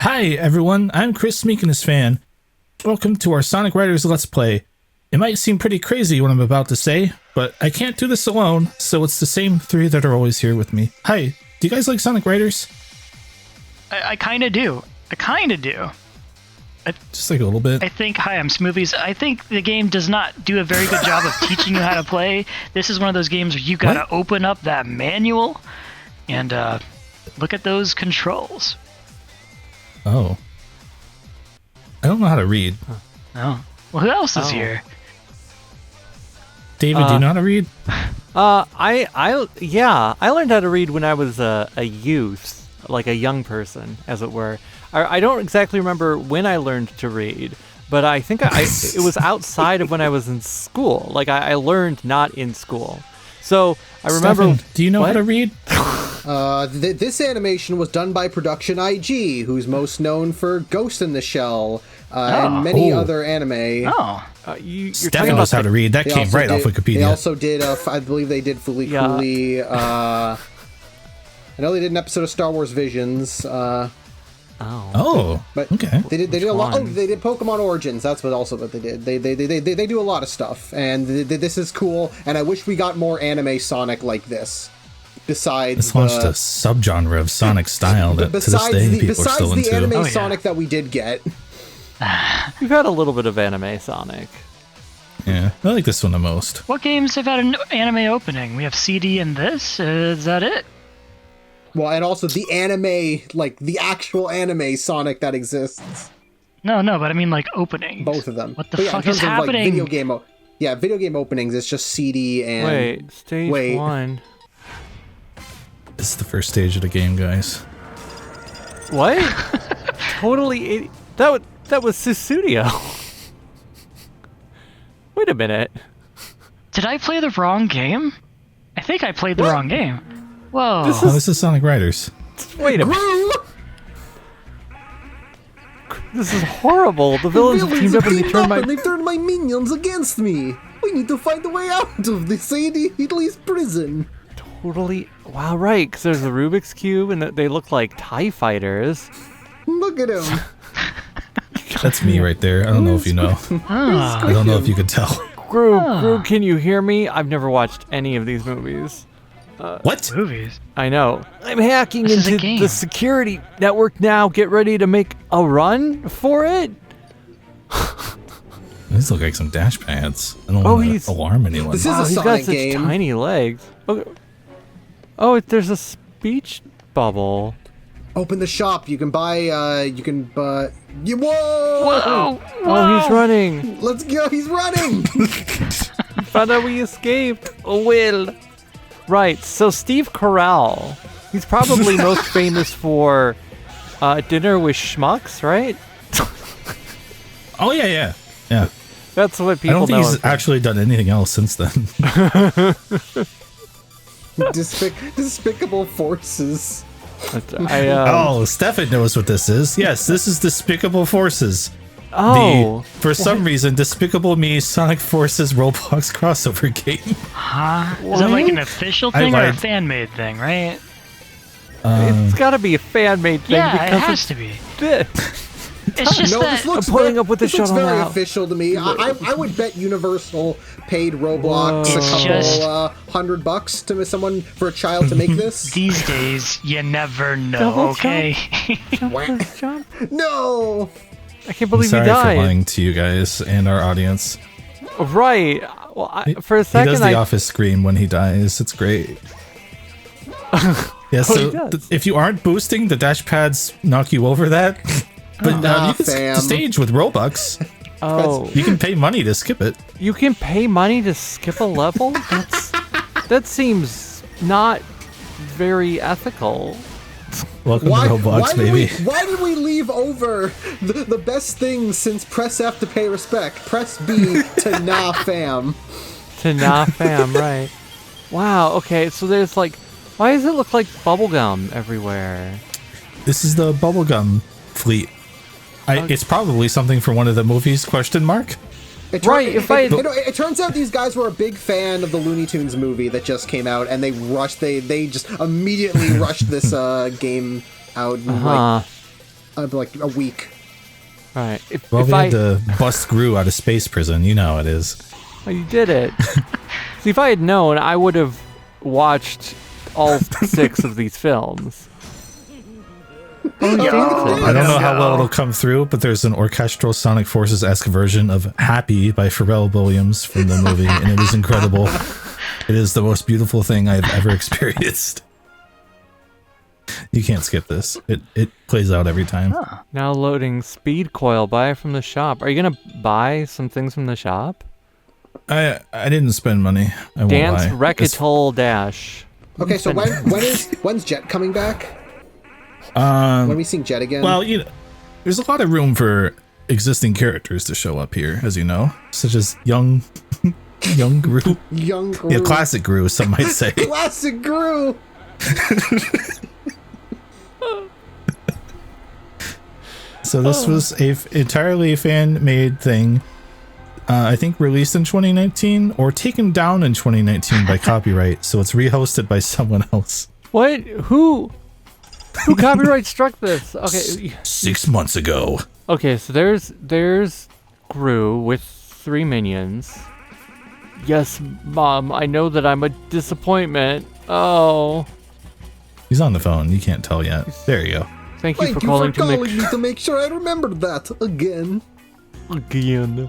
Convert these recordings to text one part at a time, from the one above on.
Hi everyone, I'm Chris Meek and his fan. Welcome to our Sonic Riders Let's Play. It might seem pretty crazy what I'm about to say, but I can't do this alone, so it's the same three that are always here with me. Hi, do you guys like Sonic Riders? I kind of do. Just like a little bit? I think, hi, I'm Smoothies. I think the game does not do a very good job of teaching you how to play. This is one of those games where you gotta open up that manual and look at those controls. Oh. I don't know how to read. Oh. Well, who else is here? David, do you know how to read? I learned how to read when I was a youth, like a young person, as it were. I don't exactly remember when I learned to read, but I think it was outside of when I was in school. Like I learned not in school. So I remember. Stefan, do you know how to read? This animation was done by Production IG, who's most known for Ghost in the Shell and many other anime. Oh. You're Stefan knows how to read. That came right off Wikipedia. They also did, I believe they did Fooly Cooly. I know they did an episode of Star Wars Visions. Okay. They did a lot. Oh, they did Pokemon Origins. That's what they did. They do a lot of stuff, and this is cool. And I wish we got more anime Sonic like this. Besides, it's launched a subgenre of Sonic style that to this day people are still into. Besides the anime Sonic that we did get, we've had a little bit of anime Sonic. Yeah, I like this one the most. What games have had an anime opening? We have CD and this. Is that it? Well, and also the anime, like the actual anime Sonic that exists. No, but I mean like openings. Both of them. What the fuck is happening? Like, video game openings. It's just CD and. Wait, stage 1. This is the first stage of the game, guys. What? Totally. That was Susudio. Wait a minute. Did I play the wrong game? I think I played the wrong game. Whoa. This is Sonic Riders. Wait a minute. This is horrible. The villains have teamed up and they turned my minions against me. We need to find a way out of this Italy's prison. Totally. Wow, right, because there's the Rubik's Cube, and they look like TIE fighters. Look at him. That's me right there. I don't know if you know. I don't know if you could tell. Gru, can you hear me? I've never watched any of these movies. What? Movies? I know. I'm hacking into the security network now. Get ready to make a run for it. These look like some dash pads. I don't want to alarm anyone. This is a he's Sonic got such game. tiny legs. Okay. Oh, there's a speech bubble. Open the shop. You can buy. Whoa! Whoa! Oh, he's running. Let's go. He's running. Found out we escaped. Oh, well. Right. So Steve Carell, he's probably most famous for Dinner with Schmucks, right? Oh yeah. That's what people know. I don't think he's actually done anything else since then. Despicable Forces. Stefan knows what this is. Yes, this is Despicable Forces. For some reason, Despicable Me Sonic Forces Roblox crossover game. Is that like an official thing or a fan-made thing, right? It's got to be a fan-made thing. Yeah, because it has to be. It's just This looks pulling up with the looks shuttle very now. official to me. I would bet Universal paid Roblox a couple $100 to someone for a child to make this. These days, you never know. Okay. Jump. No. I can't believe Sorry he died. for lying to you guys and our audience. Right. Well, for a second, he does the office scream when he dies. It's great. Yeah. So if you aren't boosting, the dash pads knock you over that. But you can skip the stage with Robux. Oh, you can pay money to skip it. You can pay money to skip a level? That seems not very ethical. Welcome to Roblox, baby. Why did we leave over the best thing since press F to pay respect? Press B to nah fam. To nah fam, right. Wow, okay, so there's like... Why does it look like bubblegum everywhere? This is the bubblegum fleet. It's probably something for one of the movies, question mark? It turns out these guys were a big fan of the Looney Tunes movie that just came out, and they just immediately rushed this game out. And like a week. Right. Well, if we I had to bust Gru out of space prison. You know how it is. Oh, you did it. See, if I had known, I would have watched all 6 of these films. Oh, you dancing. I don't know how well it'll come through, but there's an orchestral Sonic Forces-esque version of Happy by Pharrell Williams from the movie, and it is incredible. It is the most beautiful thing I've ever experienced. You can't skip this. It plays out every time. Now loading Speed Coil. Buy it from the shop. Are you gonna buy some things from the shop? I didn't spend money. I won't Dance lie. Wreck-It-Hole Dash. Okay, so when's Jet coming back? When are we seeing Jet again? Well, there's a lot of room for existing characters to show up here, as you know, such as young Gru. Young Gru. Yeah, classic Gru, some might say. Classic Gru. So this was entirely a fan-made thing. I think released in 2019 or taken down in 2019 by copyright. So it's rehosted by someone else. What? Who copyright struck this? Okay. 6 months ago. Okay, so there's Gru with 3 minions. Yes, Mom, I know that I'm a disappointment. Oh. He's on the phone. You can't tell yet. There you go. Thank you for calling me to make sure I remember that again. Again.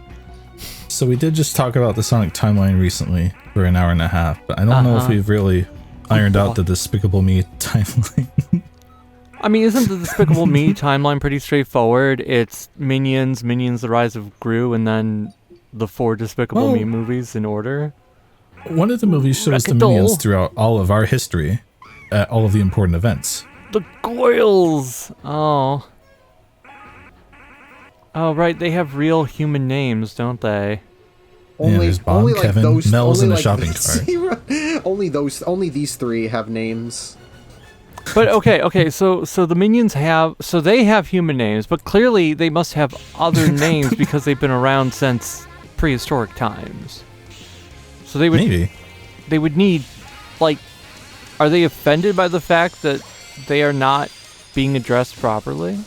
So we did just talk about the Sonic timeline recently for an hour and a half, but I don't know if we've really ironed out the Despicable Me timeline. I mean, isn't the Despicable Me timeline pretty straightforward? It's Minions, The Rise of Gru, and then the 4 Despicable Me movies in order. One of the movies shows the Minions throughout all of our history at all of the important events. The Goyles! Oh. Oh, right, they have real human names, don't they? There's Bob, Kevin, Mel's in a shopping cart. Only these 3 have names. But okay, so the Minions they have human names, but clearly they must have other names because they've been around since prehistoric times. So they would need, like, are they offended by the fact that they are not being addressed properly?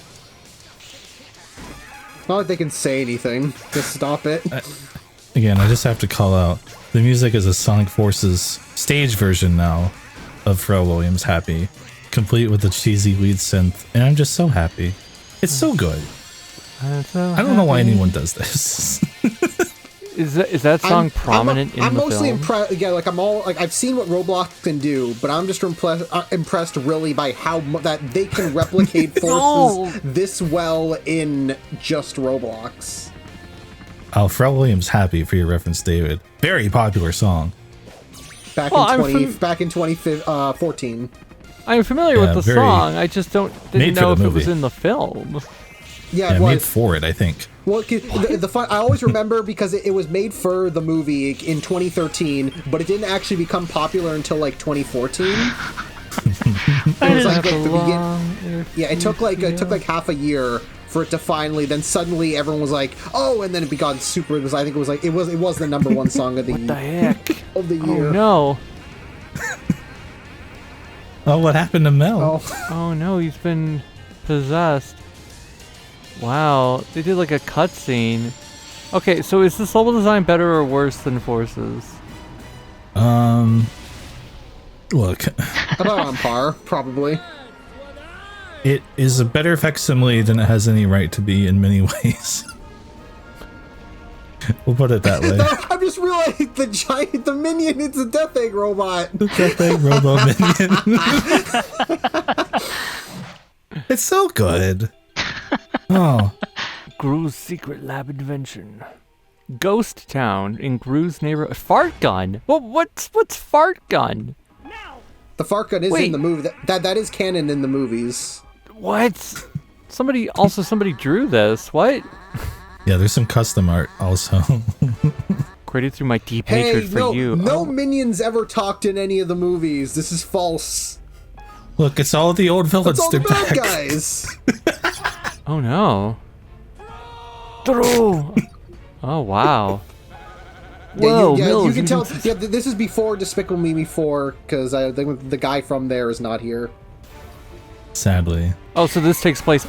Not like they can say anything to stop it. Again, I just have to call out, the music is a Sonic Forces stage version now of Pharrell Williams' Happy, complete with the cheesy lead synth, and I'm just so happy. It's so good. I don't know why anyone does this. Is that song prominent in the film? I'm mostly impressed. Yeah, I've seen what Roblox can do, but I'm just impressed really by how that they can replicate forces this well in just Roblox. Pharrell Williams' Happy, for your reference, David. Very popular song. Back in 2014. I'm familiar with the song. I just didn't know if it was in the film. Yeah, it was made for it, I think. Well, the fun, I always remember because it was made for the movie in 2013, but it didn't actually become popular until like 2014. It was like the beginning. Yeah, it took like half a year for it to finally. Then suddenly everyone was like, "Oh!" And then it became super. I think it was the #1 song of the what the heck of the year. Oh no! Oh, what happened to Mel? Oh no, he's been possessed. Wow, they did like a cutscene. Okay, so is this level design better or worse than Forces? Look. About on par, probably. It is a better facsimile than it has any right to be in many ways. We'll put it that way. I'm just realizing the minion, it's a Death Egg robot. The Death Egg robot minion. It's so good. Oh. Gru's secret lab invention. Ghost Town in Gru's neighborhood. Fart gun? What's fart gun? The fart gun is in the movie. That is canon in the movies. What? Somebody drew this. What? Yeah, there's some custom art also. Created through my deep hatred for you. No minions ever talked in any of the movies. This is false. Look, it's all the old villains. It's all the bad back. guys. Oh no. Throw. Oh wow. Whoa, you can tell. Yeah, this is before Despicable Me 4 because I think the guy from there is not here. Sadly. Oh, so this takes place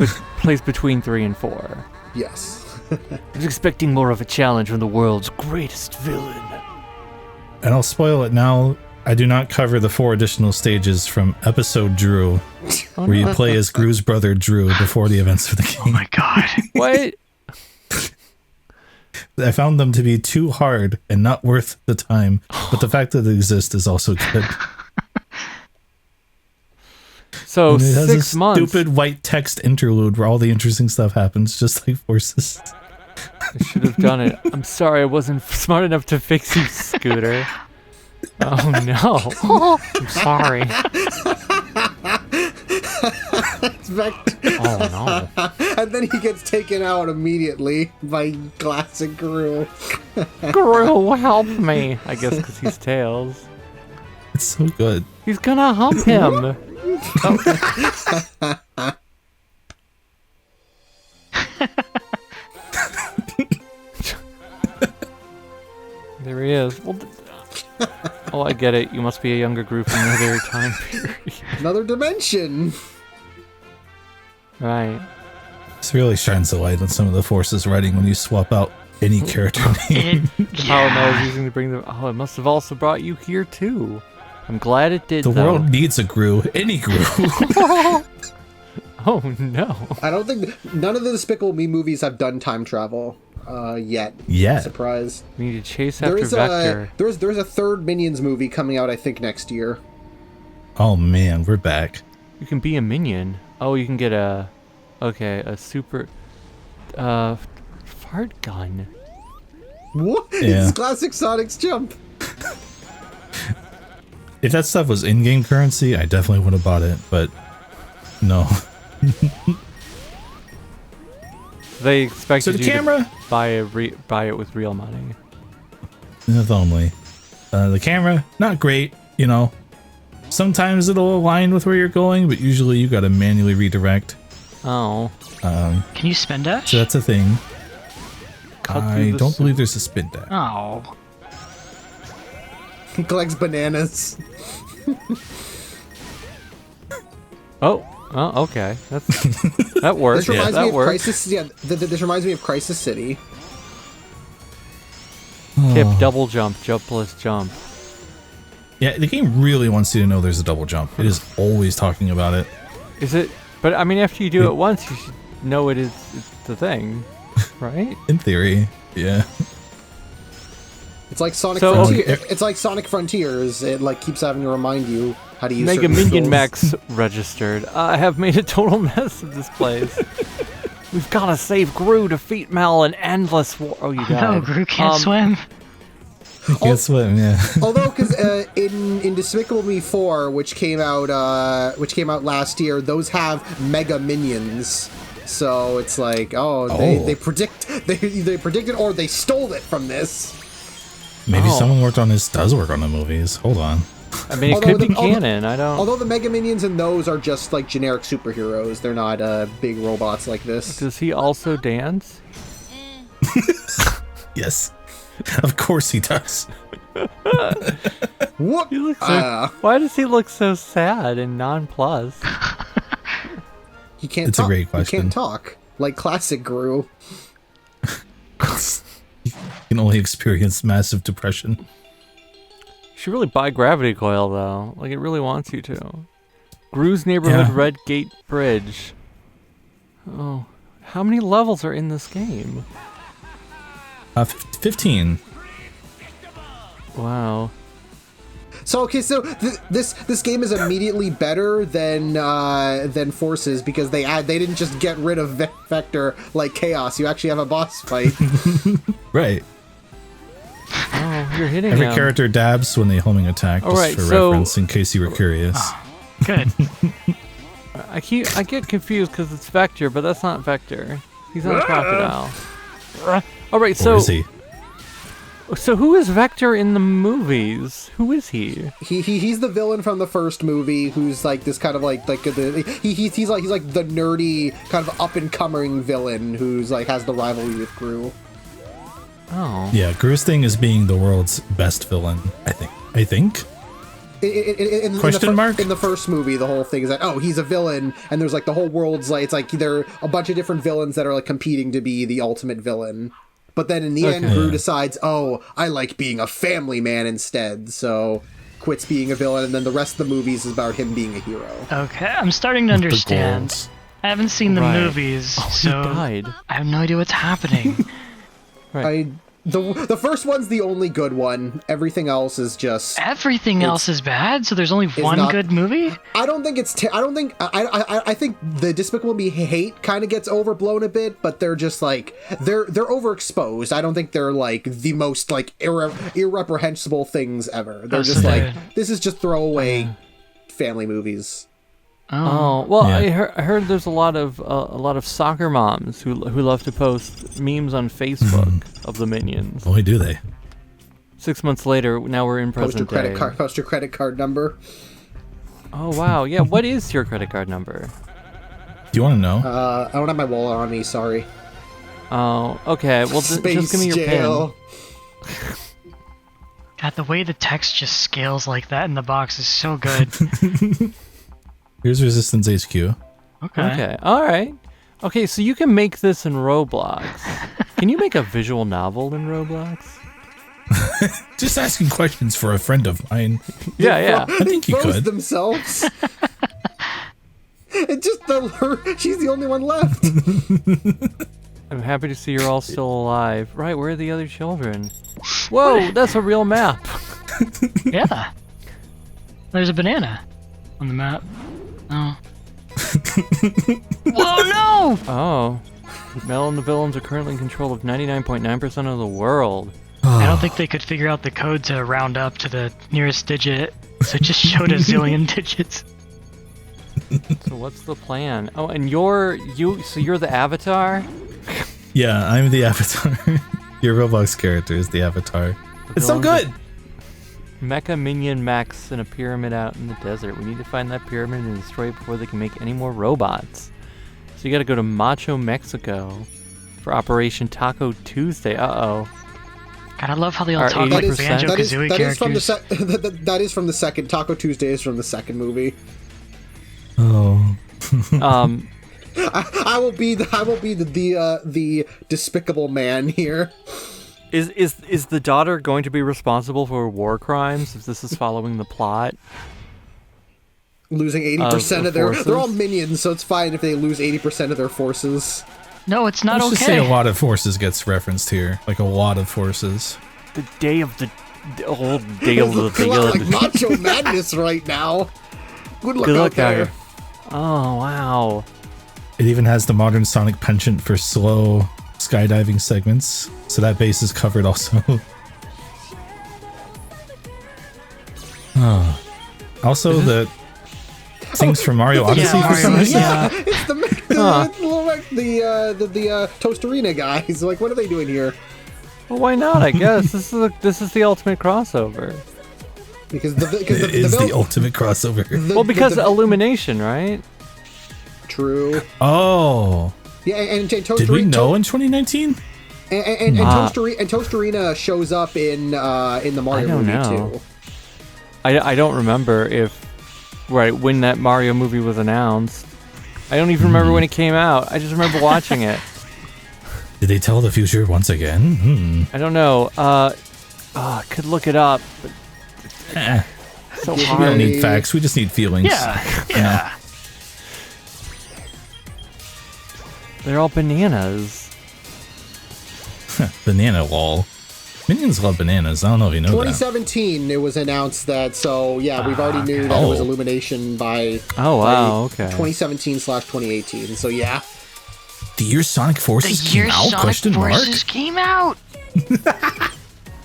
between 3 and 4. Yes. I was expecting more of a challenge from the world's greatest villain. And I'll spoil it now. I do not cover the 4 additional stages from episode Drew, where you play as Gru's brother Drew before the events of the game. Oh my god. What? I found them to be too hard and not worth the time, but the fact that they exist is also good. So And it has 6 a months. stupid white text interlude where all the interesting stuff happens, just like Forces. I should have done it. I'm sorry I wasn't smart enough to fix you, Scooter. Oh no. I'm sorry. It's Vector. Oh no. And then he gets taken out immediately by classic Gru. Gru, help me. I guess because he's Tails. It's so good. He's gonna hump him. There he is. Well, oh, I get it. You must be a younger group from another time period. Another dimension. Right. This really shines the light on some of the Forces writing when you swap out any character name. Power Mel is using to bring them. Oh, it must have also brought you here too. I'm glad it did. The though. world needs a Gru. Any Gru. Oh no. I don't think none of the Despicable Me movies have done time travel yet. Yeah. Surprise. We need to chase There after is Vector. there's a third Minions movie coming out, I think, next year. Oh man, we're back. You can be a minion. Oh, you can get a super fart gun. What? Yeah. It's classic Sonic's jump. If that stuff was in-game currency, I definitely would have bought it, but no. They expected So the you camera? to buy it with real money. If only. The camera, not great, you know. Sometimes it'll align with where you're going, but usually you gotta manually redirect. Oh. Can you spin dash? So that's a thing. Cut through I the don't believe there's a spin dash. Oh. He collects bananas. Oh, okay. That works. This reminds that me of works. Crisis. Yeah, this reminds me of Crisis City. Tip, double jump, plus jump. Yeah, the game really wants you to know there's a double jump. It is always talking about it. Is it? But I mean, after you do it once, you should know it's the thing, right? In theory, yeah. It's like Sonic So, Frontier. okay. It's like Sonic Frontiers. It like keeps having to remind you how to use Mega certain Minion skills. Max registered. I have made a total mess of this place. We've got to save Gru, defeat Mal, and endless war. Oh, you died. No, Gru can't swim. You can't swim, yeah. Although, because in Despicable Me 4, which came out last year, those have Mega Minions. So it's like, they predicted or they stole it from this. Maybe Oh. someone does work on the movies. Hold on. I mean, it Although could be the- although- canon. I don't. Although the Mega Minions in those are just like generic superheroes, they're not big robots like this. Does he also dance? Yes. Of course he does. Whoop! He looks why does he look so sad and nonplussed? He can't. It's a talk. great He question. can't talk like classic Gru. You can only experience massive depression. You should really buy Gravity Coil, though. Like, it really wants you to. Gru's Neighborhood Yeah. Red Gate Bridge. Oh. How many levels are in this game? 15. Wow. So this game is immediately better than Forces because they didn't just get rid of Vector like Chaos. You actually have a boss fight. Right. Oh, you're hitting Every him. character dabs when they homing attack, just Alright, for so- reference, in case you were curious. Good. I get confused because it's Vector, but that's not Vector. He's not a crocodile. Alright, Or is he? So who is Vector in the movies? Who is he? He's the villain from the first movie, who's like this kind of like he's like the nerdy kind of up and coming villain who's like has the rivalry with Gru. Oh. Yeah, Gru's thing is being the world's best villain, I think. Question mark? In the first movie, the whole thing is that, oh, he's a villain, and there's like the whole world's like, it's like there are a bunch of different villains that are like competing to be the ultimate villain. But then in the end, Gru decides, oh, I like being a family man instead, so quits being a villain, and then the rest of the movies is about him being a hero. Okay, I'm starting to understand. goals. I haven't seen the Right. movies, He so died. I have no idea what's happening. The first one's the only good one. Everything else is just. Everything else is bad, so there's only one not- good movie? I don't think it's. I don't think. I think the Despicable Me hate kind of gets overblown a bit, but they're just like they're overexposed. I don't think they're like the most like irreprehensible things ever. They're just like this is just throwaway family movies. Oh well, Yeah. I heard there's a lot of soccer moms who love to post memes on Facebook of the Minions. Boy, do they. 6 months later, now we're in Post your present day. Post your credit card number. Oh wow, yeah. What is your credit card number? Do you want to know? I don't have my wallet on me. Sorry. Oh, okay. Well, Space just give me your jail. pin. God, the way the text just scales like that in the box is so good. Here's Resistance HQ. Okay. All right. Okay, so you can make this in Roblox. Can you make a visual novel in Roblox? Just asking questions for a friend of mine. Yeah. I think you Froze could. themselves. It just she's the only one left. I'm happy to see you're all still alive. Right, where are the other children? Whoa, that's a real map. Yeah. There's a banana on the map. Oh. Whoa, no! Oh. Mel and the villains are currently in control of 99.9% of the world. I don't think they could figure out the code to round up to the nearest digit, so it just showed a zillion digits. So what's the plan? Oh, and you're the avatar? Yeah, I'm the avatar. Your Roblox character is the avatar. It's so villains good. Mecha Minion Max in a pyramid out in the desert. We need to find that pyramid and destroy it before they can make any more robots. So you gotta go to Macho, Mexico for Operation Taco Tuesday. Uh-oh. God, I love how they all Our talk like 80% Banjo-Kazooie characters. That is from the second. Taco Tuesday is from the second movie. Oh. I will be the despicable man here. Is the daughter going to be responsible for war crimes if this is following the plot? Losing 80% of their forces? they're all minions, so it's fine if they lose 80% of their forces. No, it's not Let's just say a okay. lot of forces gets referenced here. Like a lot of forces. The day of the old day of the Feel out like macho madness right now. Good luck Good out luck out there. here. Oh wow. It even has the modern Sonic penchant for slow skydiving segments, so that base is covered also. Oh. Also, the things from Mario Odyssey Yeah, for some Mario reason. Odyssey. Yeah, it's the Toasterina guys. Like, what are they doing here? Well, why not? I guess this is the ultimate crossover. Because It is the ultimate crossover. Well, because Illumination, right? True. Oh. Yeah, and Toasterina. Did we know in 2019? And Toasterina shows up in the Mario I don't movie know. too. I don't remember when that Mario movie was announced. I don't even remember when it came out. I just remember watching it. Did they tell the future once again? I don't know. Could look it up, but so We hard. don't need facts. We just need feelings. Yeah. They're all bananas. Banana wall. Minions love bananas. I don't know if you know that. 2017, it was announced that. So yeah, we've already knew that it was Oh. Illumination by. Oh wow. Okay. 2017/2018. So yeah. The year Sonic The Forces year came out? Sonic Question mark? Forces came out.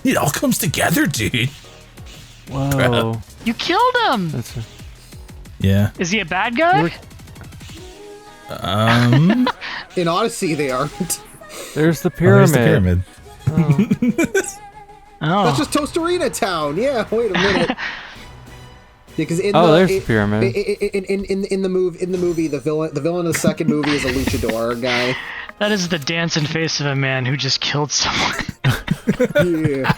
It all comes together, dude. Whoa. You killed him. That's Yeah. Is he a bad guy? In Odyssey, they aren't. there's the Oh, pyramid. there's the pyramid. Oh. That's just Toasterina Town. Yeah. Wait a minute. Because in There's the pyramid. In the movie, the villain of the second movie is a luchador guy. That is the dancing face of a man who just killed someone. Yeah.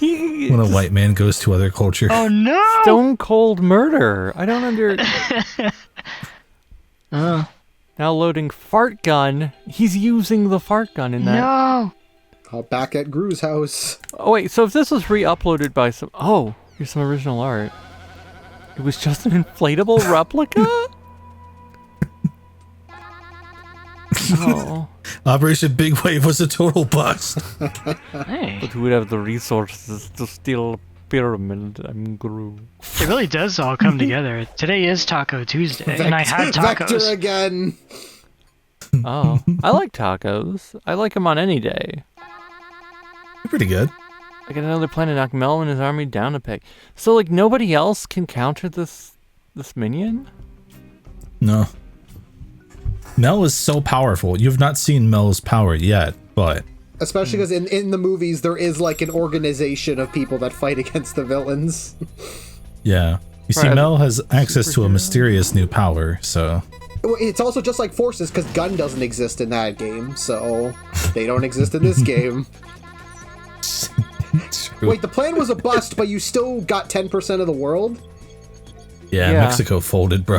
When a white man goes to other culture. Oh no! Stone cold murder. I don't under. Now loading fart gun. He's using the fart gun in that. No! Back at Gru's house. Oh wait, so if this was re-uploaded by some... Oh, here's some original art. It was just an inflatable replica? Oh. Operation Big Wave was a total bust. Hey, But who would have the resources to steal a pyramid? I'm Gru. it really does all come together. Today is Taco Tuesday, and I had Vector tacos. again. Oh, I like tacos. I like them on any day. Pretty good. I got another plan to knock Mel and his army down a peg. So, like, nobody else can counter this minion? No. Mel is so powerful. You've not seen Mel's power yet, but Especially because in the movies, there is like an organization of people that fight against the villains. yeah. You see, Right. Mel has access to a Superhero. mysterious new power, so It's also just like Forces, because gun doesn't exist in that game, so they don't exist in this game. True. Wait, the plan was a bust, but you still got 10% of the world? Yeah, Yeah. Mexico folded, bro.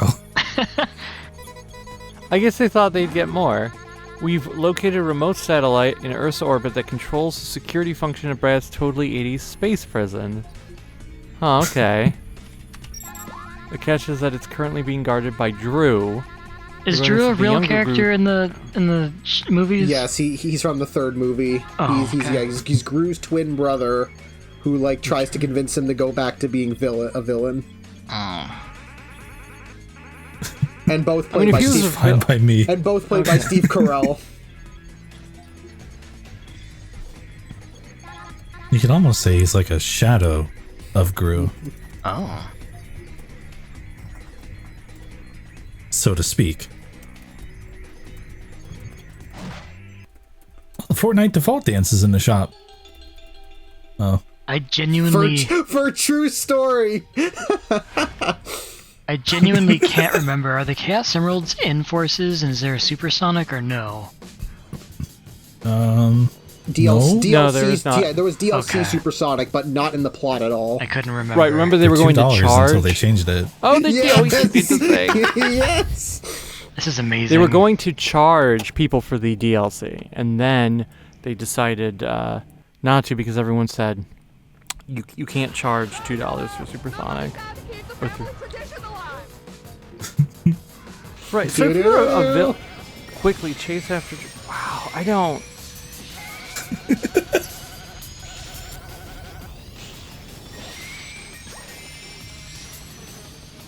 I guess they thought they'd get more. We've located a remote satellite in Earth's orbit that controls the security function of Brad's Totally 80s space prison. Huh, okay. The catch is that it's currently being guarded by Drew. Is We're Drew going a for the real younger character in the movies? Yes, he's from the third movie. Oh, he's okay. he's Gru's twin brother, who like tries to convince him to go back to being a villain. And both played if by he was Steve. Fine by me. And both played by Steve Carell. You could almost say he's like a shadow of Gru, Oh. so to speak. The Fortnite default dance is in the shop. Oh. I genuinely For a true story. can't remember. Are the Chaos Emeralds in Forces, and is there a Supersonic or no? DLC, No, there is not. Yeah, there was DLC Okay. Supersonic, but not in the plot at all. I couldn't remember. Right, remember they were going to $2 charge? until they changed it. Oh, they Yes! always did the thing. Yes. This is amazing. They were going to charge people for the DLC, and then they decided not to because everyone said you can't charge $2 for Supersonic. Or right. So if you're a villain, quickly chase after. Wow, I don't.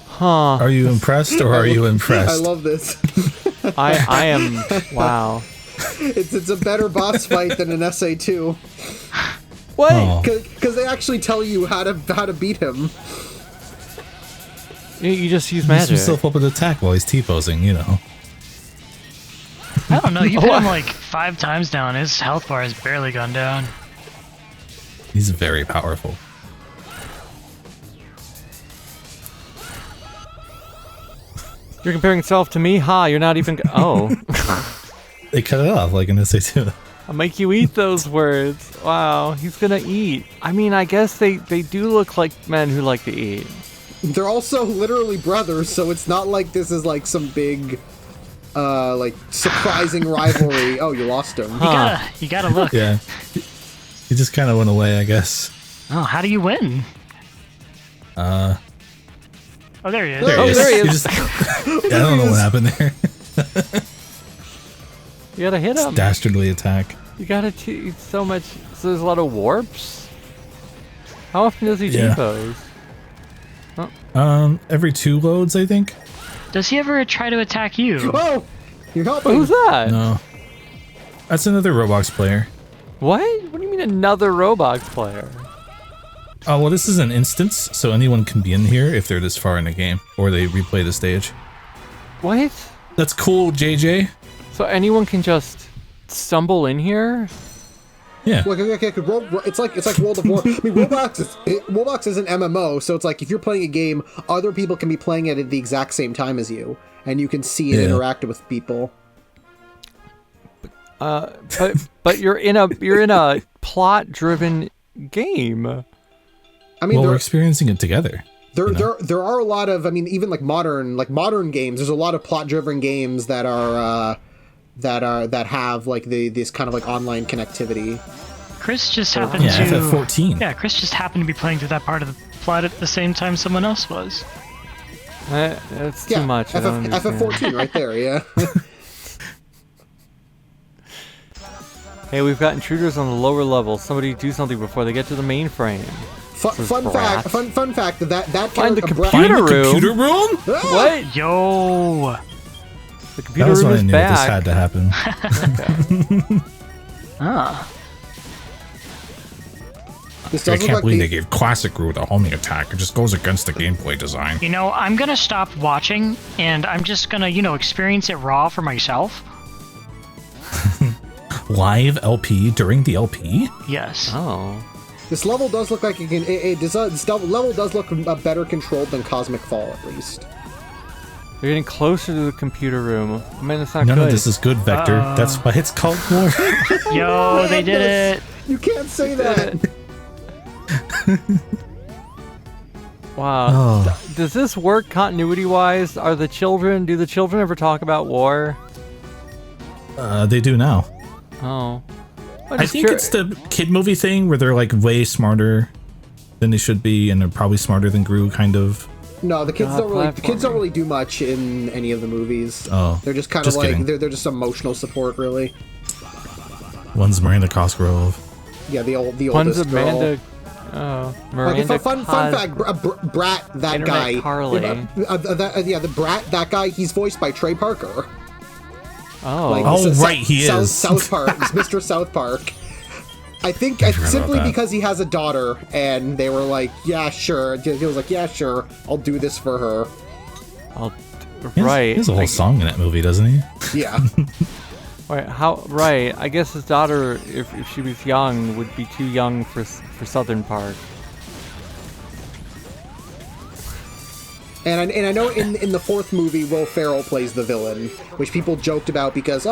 Huh. Are you impressed or are you I impressed? love this. I am. Wow. It's a better boss fight than an SA2 What? Oh. because they actually tell you how to beat him. You just use Mess magic. himself up with attack while he's T-posing, you know. I don't know. You've hit him like 5 times now, and his health bar has barely gone down. He's very powerful. You're comparing yourself to me? Ha, you're not even. Oh. They cut it off like in SA2. I'll make you eat those words. Wow, he's gonna eat. I mean, I guess they do look like men who like to eat. They're also literally brothers, so it's not like this is like some big, like surprising rivalry. Oh, you lost him. You gotta look. Yeah. He just kind of went away, I guess. Oh, how do you win? Oh, there he is. There Oh, he is. there he You is. just- Yeah, I don't know what happened there. You gotta hit him. Dastardly attack. You gotta eat so much. So there's a lot of warps. How often does he Yeah. T-pose? Every 2 loads, I think. Does he ever try to attack you? Oh, you're helping. Who's that? No. That's another Roblox player. What? What do you mean another Roblox player? Oh, well, this is an instance, so anyone can be in here if they're this far in the game, or they replay the stage. What? That's cool, JJ. So anyone can just stumble in here? Yeah. Look, it's like World of War. I mean, Roblox is an MMO, so it's like if you're playing a game, other people can be playing it at the exact same time as you, and you can see and Yeah. interact with people. But you're in a plot-driven game. I mean, Well, we're there, experiencing it together. there are a lot of, I mean, even like modern games. There's a lot of plot-driven games that are that have like this kind of like online connectivity. Chris just happened Yeah, to. FF14. Yeah, Chris just happened to be playing through that part of the plot at the same time someone else was. That's Yeah, too much. I don't understand. FF14 right there. Yeah. Hey, we've got intruders on the lower level. Somebody do something before they get to the mainframe. Fun fact that Find the character, computer Find the room. computer room? What? Yo! The That computer was room when I is knew back. this had to happen. Ah. This I does look can't like believe they the, gave Classic Groot a homing attack. It just goes against the gameplay design. You know, I'm gonna stop watching, and I'm just gonna, experience it raw for myself. Live LP during the LP? Yes. Oh. this level does look like this level does look better controlled than Cosmic Fall at least. They're getting closer to the computer room. I mean, it's not None good. of this is good, Vector. That's why it's called war. Yo, they did it! You can't say that. Wow. Oh. Does this work continuity-wise? Do the children ever talk about war? They do now. Oh. I think it's the kid movie thing where they're like way smarter than they should be, and they're probably smarter than Gru, kind of. No, the kids don't really. The kids don't platforming. really do much in any of the movies. Oh, They're just kind just of like kidding. they're just emotional support, really. One's Miranda Cosgrove. Yeah, the One's oldest girl. Amanda. Oh, Miranda. Like, fun fact, Brat, that Internet guy. Carly. The Brat, that guy. He's voiced by Trey Parker. Oh. Like, Oh, S- right, he South, is. South Park. It's Mr. South Park. I think I forgot simply about that. because he has a daughter, and they were like, "Yeah, sure." He was like, "Yeah, sure. I'll do this for her." Right. He has a whole Like, song in that movie, doesn't he? Yeah. Right, right. I guess his daughter, if she was young, would be too young for Southern Park. And I know in the fourth movie, Will Ferrell plays the villain, which people joked about because,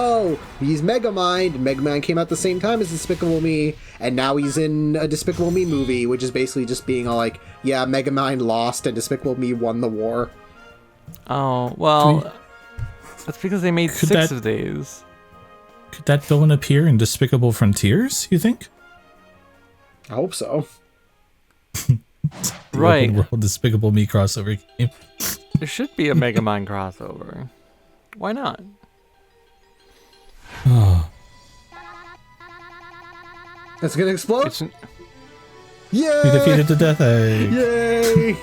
he's Megamind, and Megamind came out the same time as Despicable Me, and now he's in a Despicable Me movie, which is basically just being all like, yeah, Megamind lost and Despicable Me won the war. Oh, well, that's because they made Could 6 that- of these. Could that villain appear in Despicable Frontiers, you think? I hope so. The Right. open world Despicable Me crossover game. There should be a Megamind crossover. Why not? It's gonna explode? It's Yay! We defeated the Death Egg. Yay!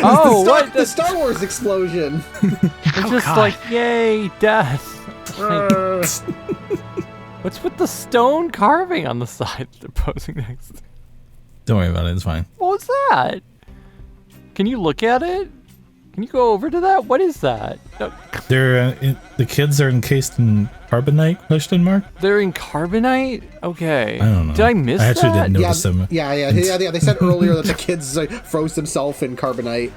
Oh, what? The Star Wars explosion! It's just God. like, yay, death. Like, Uh, what's with the stone carving on the side they're posing next to? Don't worry about it, it's fine. What was that? Can you look at it? Can you go over to that? What is that? No, The kids are encased in carbonite, question mark? they're in carbonite? Okay. I don't know. Did I miss I actually that? didn't notice them. yeah. They said earlier that the kids froze themselves in carbonite.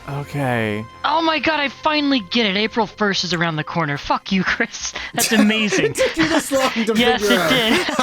Okay. Oh my god, I finally get it. April 1st is around the corner. Fuck you, Chris. That's amazing. Took you this long to Yes, figure it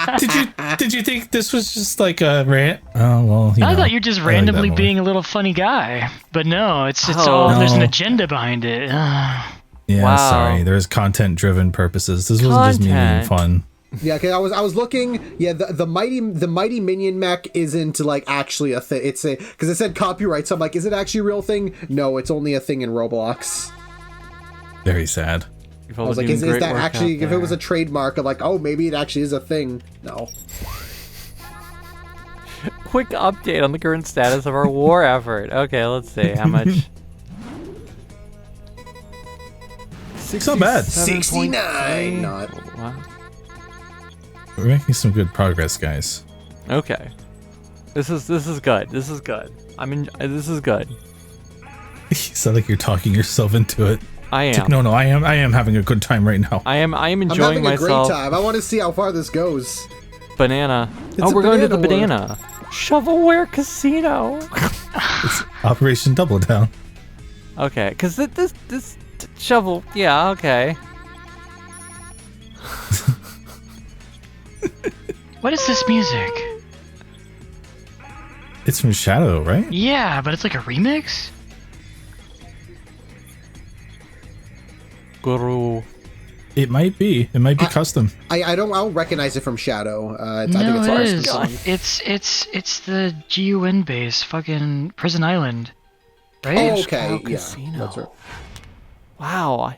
out. did. Did you think this was just like a rant? Oh well, you I know, thought you're just I like that randomly movie. being a little funny guy. But no, it's Oh. all, there's an No. agenda behind it. Yeah, Wow. sorry. There's content-driven purposes. This wasn't just me being Content. fun. Yeah, okay, I was looking. Yeah, the mighty minion mech isn't like actually a thing. It's a because it said copyright. So I'm like, is it actually a real thing? No, it's only a thing in Roblox. Very sad. You've I all was like, been is doing that great work actually? out If it was a there. trademark of like, oh, maybe it actually is a thing. No. Quick update on the current status of our war effort. Okay, let's see how much. It's not bad. 69. Not. Wow. We're making some good progress, guys. Okay. This is good. This is good. This is good. You sound like you're talking yourself into it. I am. No, I am having a good time right now. I am I'm enjoying having a great myself. time. I want to see how far this goes. Banana. It's a We're going to the banana banana. Shovelware Casino. Operation Double Down. Okay, because this shovel. Yeah. Okay. What is this music? It's from Shadow, right? Yeah, but it's like a remix? Guru. It might be. It might be custom. I don't recognize it from Shadow. I think No, it's it Marston is. song. It's the GUN base, fucking Prison Island. Right? Oh, okay. Chicago Yeah, Casino. that's right. Wow.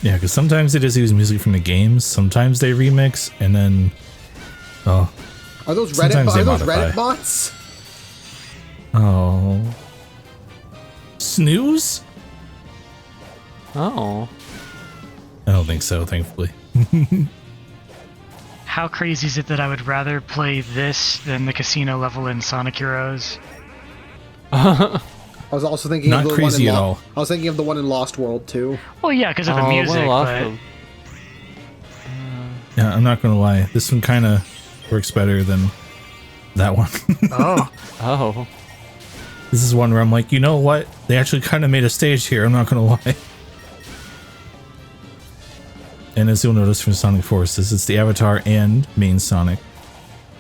Yeah, because sometimes they just use music from the games. Sometimes they remix, and then, oh, Are those Sometimes they modify. Reddit bots? oh, snooze? Oh. I don't think so. Thankfully. How crazy is it that I would rather play this than the casino level in Sonic Heroes? I was also thinking Not of the crazy one at in all. I was thinking of the one in Lost World too. Well, yeah, because of the music, well, lost but them. Yeah, I'm not gonna lie. This one kind of works better than that one. oh, Oh. This is one where I'm like, you know what? They actually kind of made a stage here. I'm not gonna lie. And as you'll notice from Sonic Forces, it's the Avatar and main Sonic.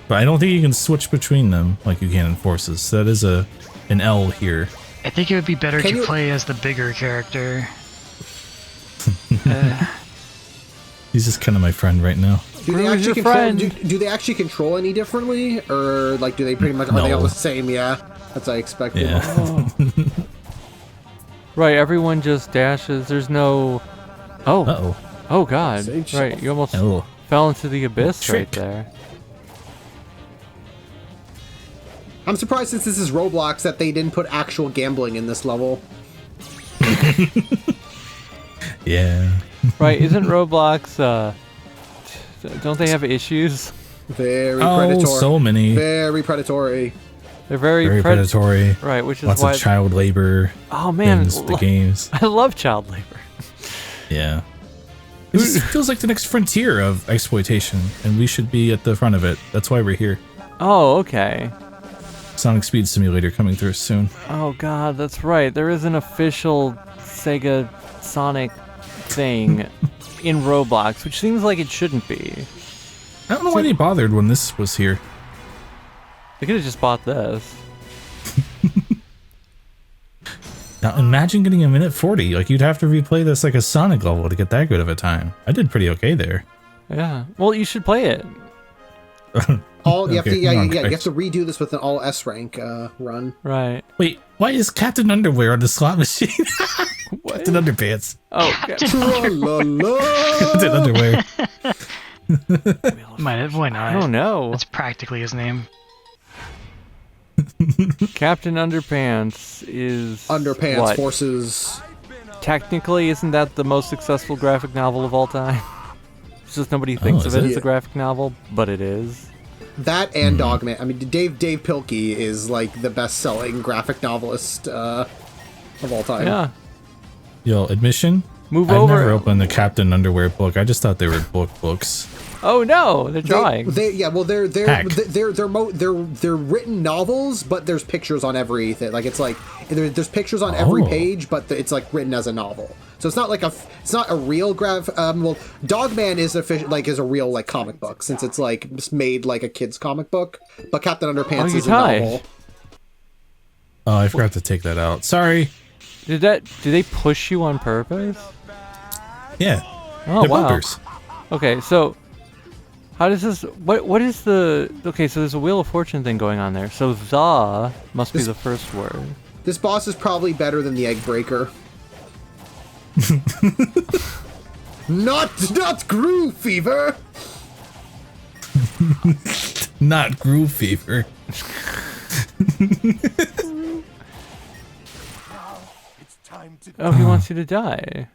But I don't think you can switch between them like you can in Forces. So that is an L here. I think it would be better Can to you- play as the bigger character. He's just kind of my friend right now. Do they Who's actually your control? friend? Do they actually control any differently, or like do they pretty much are they all No. the same? Yeah, that's what I expected. Yeah. Right, everyone just dashes. There's no... Oh. Uh-oh. Oh, God. Save Right, shelf. you almost Oh. fell into the abyss right Trick. there. I'm surprised since this is Roblox that they didn't put actual gambling in this level. Yeah. Right, isn't Roblox, don't they have issues? Very Oh, predatory. so many. Very predatory. They're very, Very predatory. Right, which is Lots why... of child labor. Oh, man. in the games. I love child labor. Yeah. It just feels like the next frontier of exploitation, and we should be at the front of it. That's why we're here. Oh, okay. Sonic Speed Simulator coming through soon. Oh, God, that's right. There is an official Sega Sonic thing in Roblox, which seems like it shouldn't be. I don't know why they bothered when this was here. They could have just bought this. Now imagine getting a minute 40. Like you'd have to replay this like a Sonic level to get that good of a time. I did pretty okay there. Yeah. Well, you should play it. All you have to, Okay, yeah, come on, you have guys. to redo this with an all S rank run. Right. Wait, why is Captain Underwear on the slot machine? Captain Underpants. Oh, Tra-la-la. Captain Underwear. Why not? I don't know. That's practically his name. Captain Underpants is Underpants what? Forces. Technically, isn't that the most successful graphic novel of all time? It's just nobody thinks is of it it? as a graphic novel, but it is. That and Dogman. I mean, Dave Pilkey is like the best-selling graphic novelist of all time. Yeah. Yo, admission? Move I've over. never opened the Captain Underwear book. I just thought they were books. Oh no, they're drawing. They're Heck. they're written novels, but there's pictures on everything. Like it's like there's pictures on every Oh. page, but it's like written as a novel. So it's not like it's not a real well, Dogman is is a real like comic book since it's like just made like a kid's comic book. But Captain Underpants you is a tied. novel. Oh, I forgot to take that out. Sorry. Did they push you on purpose? Yeah. Oh They're wow. bumpers. Okay, so how does this? What is the? Okay, so there's a Wheel of Fortune thing going on there. So the must be the first word. This boss is probably better than the Egg Breaker. not Groove Fever. Not Groove Fever. Oh, he wants you to die.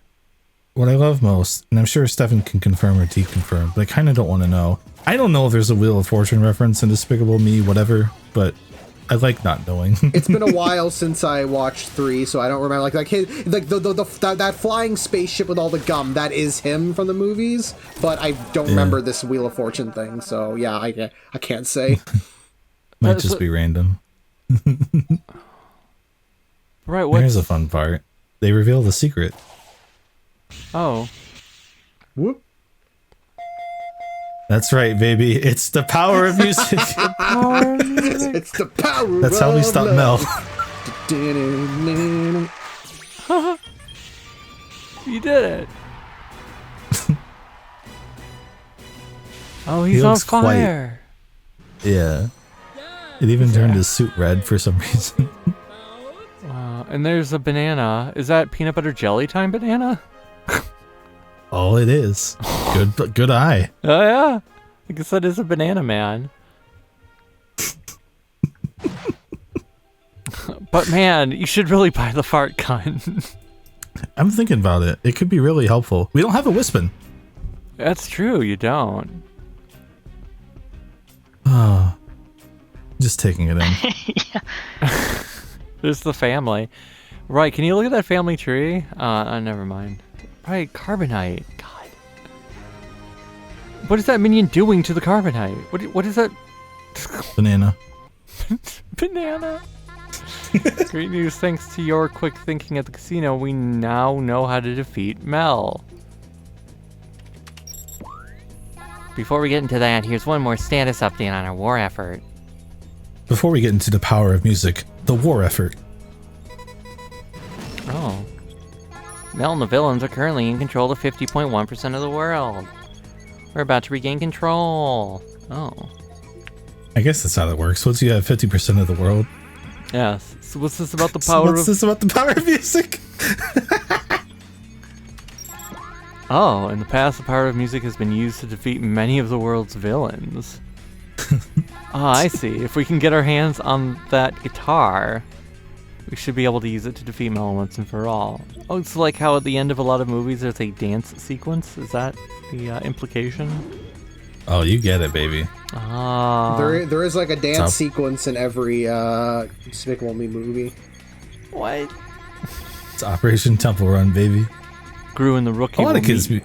What I love most, and I'm sure Stefan can confirm or deconfirm, but I kind of don't want to know. I don't know if there's a Wheel of Fortune reference in Despicable Me, whatever, but I like not knowing. It's been a while since I watched 3, so I don't remember. That flying spaceship with all the gum, that is him from the movies, but I don't remember this Wheel of Fortune thing, so yeah, I can't say. Might just be random. Right. What? Here's a fun part. They reveal the secret. Oh. Whoop. That's right, baby. It's the power of music. It's the power. That's how we stop Mel. You did it. Oh, He he's on looks quite- fire. Yeah. It even turned his suit red for some reason. And there's a banana. Is that peanut butter jelly time banana? Oh, it is. Good eye. Oh yeah. I guess that is a banana man. But man, you should really buy the fart gun. I'm thinking about it. It could be really helpful. We don't have a Wispin. That's true, you don't. Just taking it in. There's the family. Right, can you look at that family tree? Never mind. Right, carbonite. God. What is that minion doing to the carbonite? What is that? Banana. Banana. Great news, thanks to your quick thinking at the casino, we now know how to defeat Mel. Before we get into that, here's one more status update on our war effort. Before we get into the power of music, the war effort. Oh. Mel and the villains are currently in control of 50.1% of the world. We're about to regain control. Oh. I guess that's how that works. Once you have 50% of the world. Yes. So what's this about the So power what's of... this about the power of music? Oh, in the past, the power of music has been used to defeat many of the world's villains. I see. If we can get our hands on that guitar, we should be able to use it to defeat Mel once and for all. Oh, it's like how at the end of a lot of movies there's a dance sequence? Is that the implication? Oh, you get it, baby. Ah. There is like a dance Top. sequence in every Despicable Me movie. What? It's Operation Temple Run, baby. Gru and the Rookie. A lot of will kids. meet-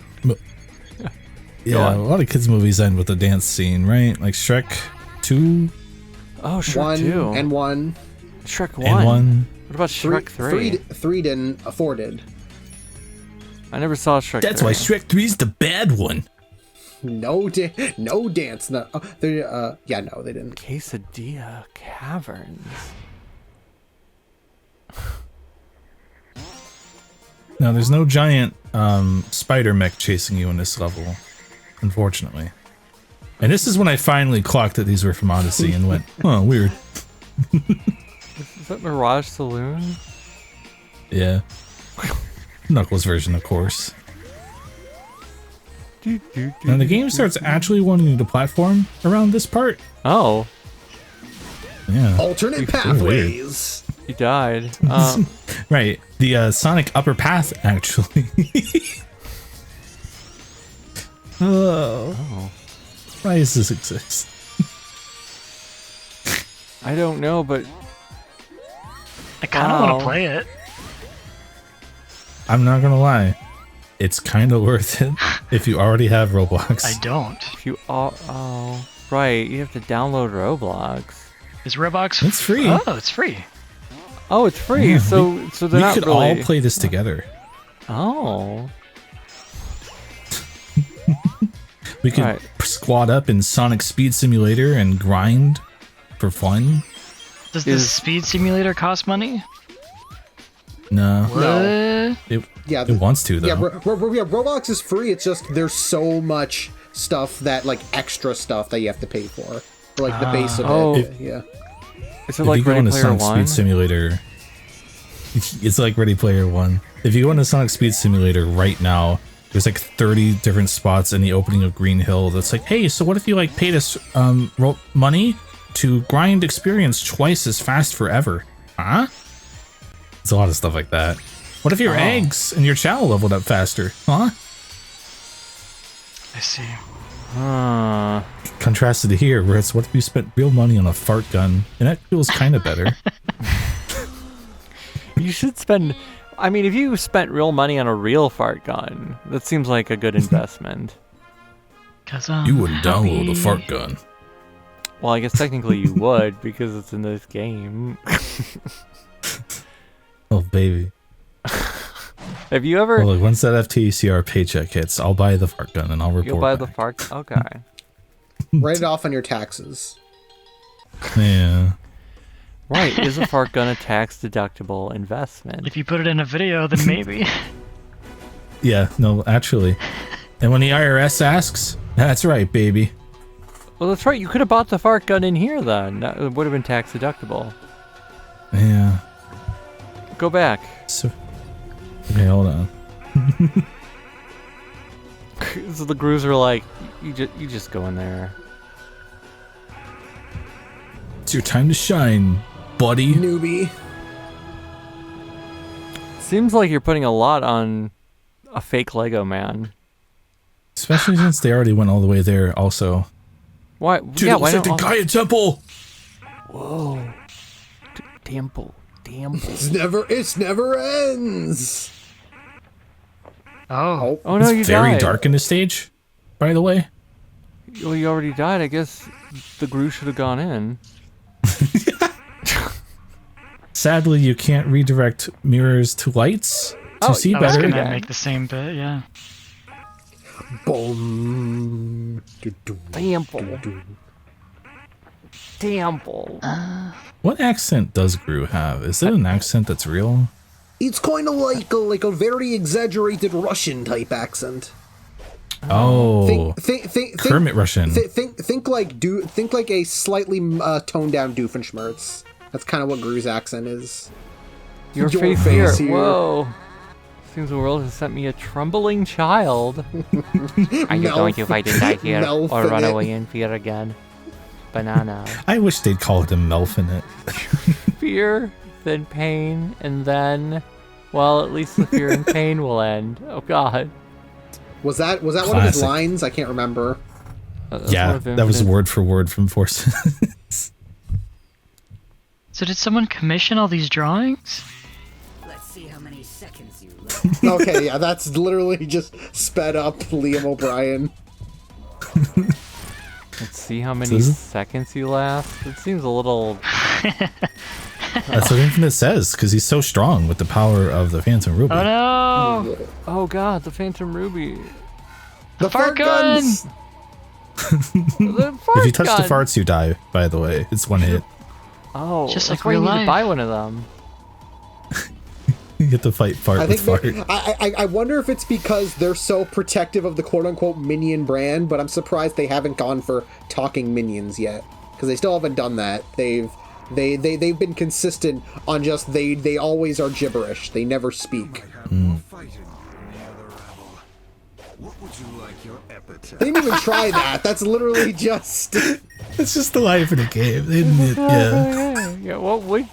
Yeah, on. a lot of kids' movies end with a dance scene, right? Like Shrek 2 Oh, Shrek One 2. and one. Shrek 1. and 1. What about Shrek 3? Three didn't afforded. I never saw Shrek 3. That's why Shrek 3's the bad one. No dance. No, yeah, no, they didn't. Quesadilla Caverns. Now, there's no giant spider mech chasing you in this level, unfortunately. And this is when I finally clocked that these were from Odyssey and went, oh, weird. Is that Mirage Saloon? Yeah. Knuckles version, of course. Now, the game starts actually wanting you to platform around this part. Oh, Yeah. Alternate pathways. he died. Right. The Sonic Upper Path, actually. Oh. Why does this exist? I don't know, but I kind of want Wow. to play it. I'm not gonna lie. It's kind of worth it if you already have Roblox. I don't. if you all... Oh, right. You have to download Roblox. Is Roblox? It's free. Oh, it's free. Oh, it's free, Yeah, so they're We not could really... all play this together. Oh. We could Alright. squat up in Sonic Speed Simulator and grind for fun. Does this Is- speed simulator cost money? No, No. it, Yeah, it wants to though. Yeah, Roblox is free. It's just there's so much stuff that like extra stuff that you have to pay for like the base of Oh. it. Yeah. Is it If like you go Ready into Player Sonic One? Speed Simulator, it's like Ready Player One. If you go into Sonic Speed Simulator right now, there's like 30 different spots in the opening of Green Hill that's like, hey, so what if you like paid us money to grind experience twice as fast forever? Huh? It's a lot of stuff like that. What if your eggs and your chow leveled up faster? Huh? I see. Contrasted to here, where it's what if you spent real money on a fart gun, and that feels kind of better. You should spend... I mean, if you spent real money on a real fart gun, that seems like a good investment. 'Cause I'm You wouldn't download a happy. fart gun. Well, I guess technically you would, because it's in this game. Oh, baby. Have you ever... Well, look, once that FTCR paycheck hits, I'll buy the fart gun and I'll report You'll buy the back. fart... Okay. Write it off on your taxes. Yeah. Right, is a fart gun a tax-deductible investment? If you put it in a video, then maybe. Yeah, no, actually. And when the IRS asks, that's right, baby. Well, that's right. You could have bought the fart gun in here then. That would have been tax-deductible. Yeah. Go back. So, okay, hold on. So the grooves are like, you just go in there. It's your time to shine, buddy. Newbie. Seems like you're putting a lot on a fake Lego man. Especially since they already went all the way there also. Why? Dude, yeah, it why looks like not? the Gaia Temple! Whoa. Temple. It's never ends. Oh. Oh no, It's you very died. dark in this stage, by the way. Well, you already died. I guess the groove should have gone in. Sadly, you can't redirect mirrors to lights to Oh, see I was better. gonna Yeah. make the same bit, yeah. Boom. Temple. What accent does Gru have? Is it an accent that's real? It's kind of like a very exaggerated Russian type accent. Oh, Think Kermit Russian. think like a slightly toned down Doofenshmirtz. That's kind of what Gru's accent is. Your Your face face here. here. Whoa. Seems the world has sent me a trembling child. Are you going to fight and die here or run Melfinit. away in fear again? Banana. I wish they'd call him Melfinit. Fear, then pain, and then... Well, at least the fear and pain will end. Oh god. Was that one of his Classic. lines? I can't remember. That's one Yeah, of that was Infinite's- word for word from Forces. So did someone commission all these drawings? Let's see how many seconds you left. Okay, yeah, that's literally just sped up Liam O'Brien. Let's see how many Does it? seconds you last. It seems a little... That's what Infinite says, because he's so strong with the power of the Phantom Ruby. Oh no! Oh god, the Phantom Ruby. The fart gun! The If you touch gun. the farts, you die, by the way. It's one hit. Oh, Just that's like why you real need to life. buy one of them. You get to fight fart I with think fart. I wonder if it's because they're so protective of the quote-unquote minion brand, but I'm surprised they haven't gone for talking minions yet, because they still haven't done that. They've been consistent on just they always are gibberish. They never speak. What would you like your epitaph? They didn't even try that. That's literally just. It's just the life of the game. They didn't, yeah. Yeah, what would...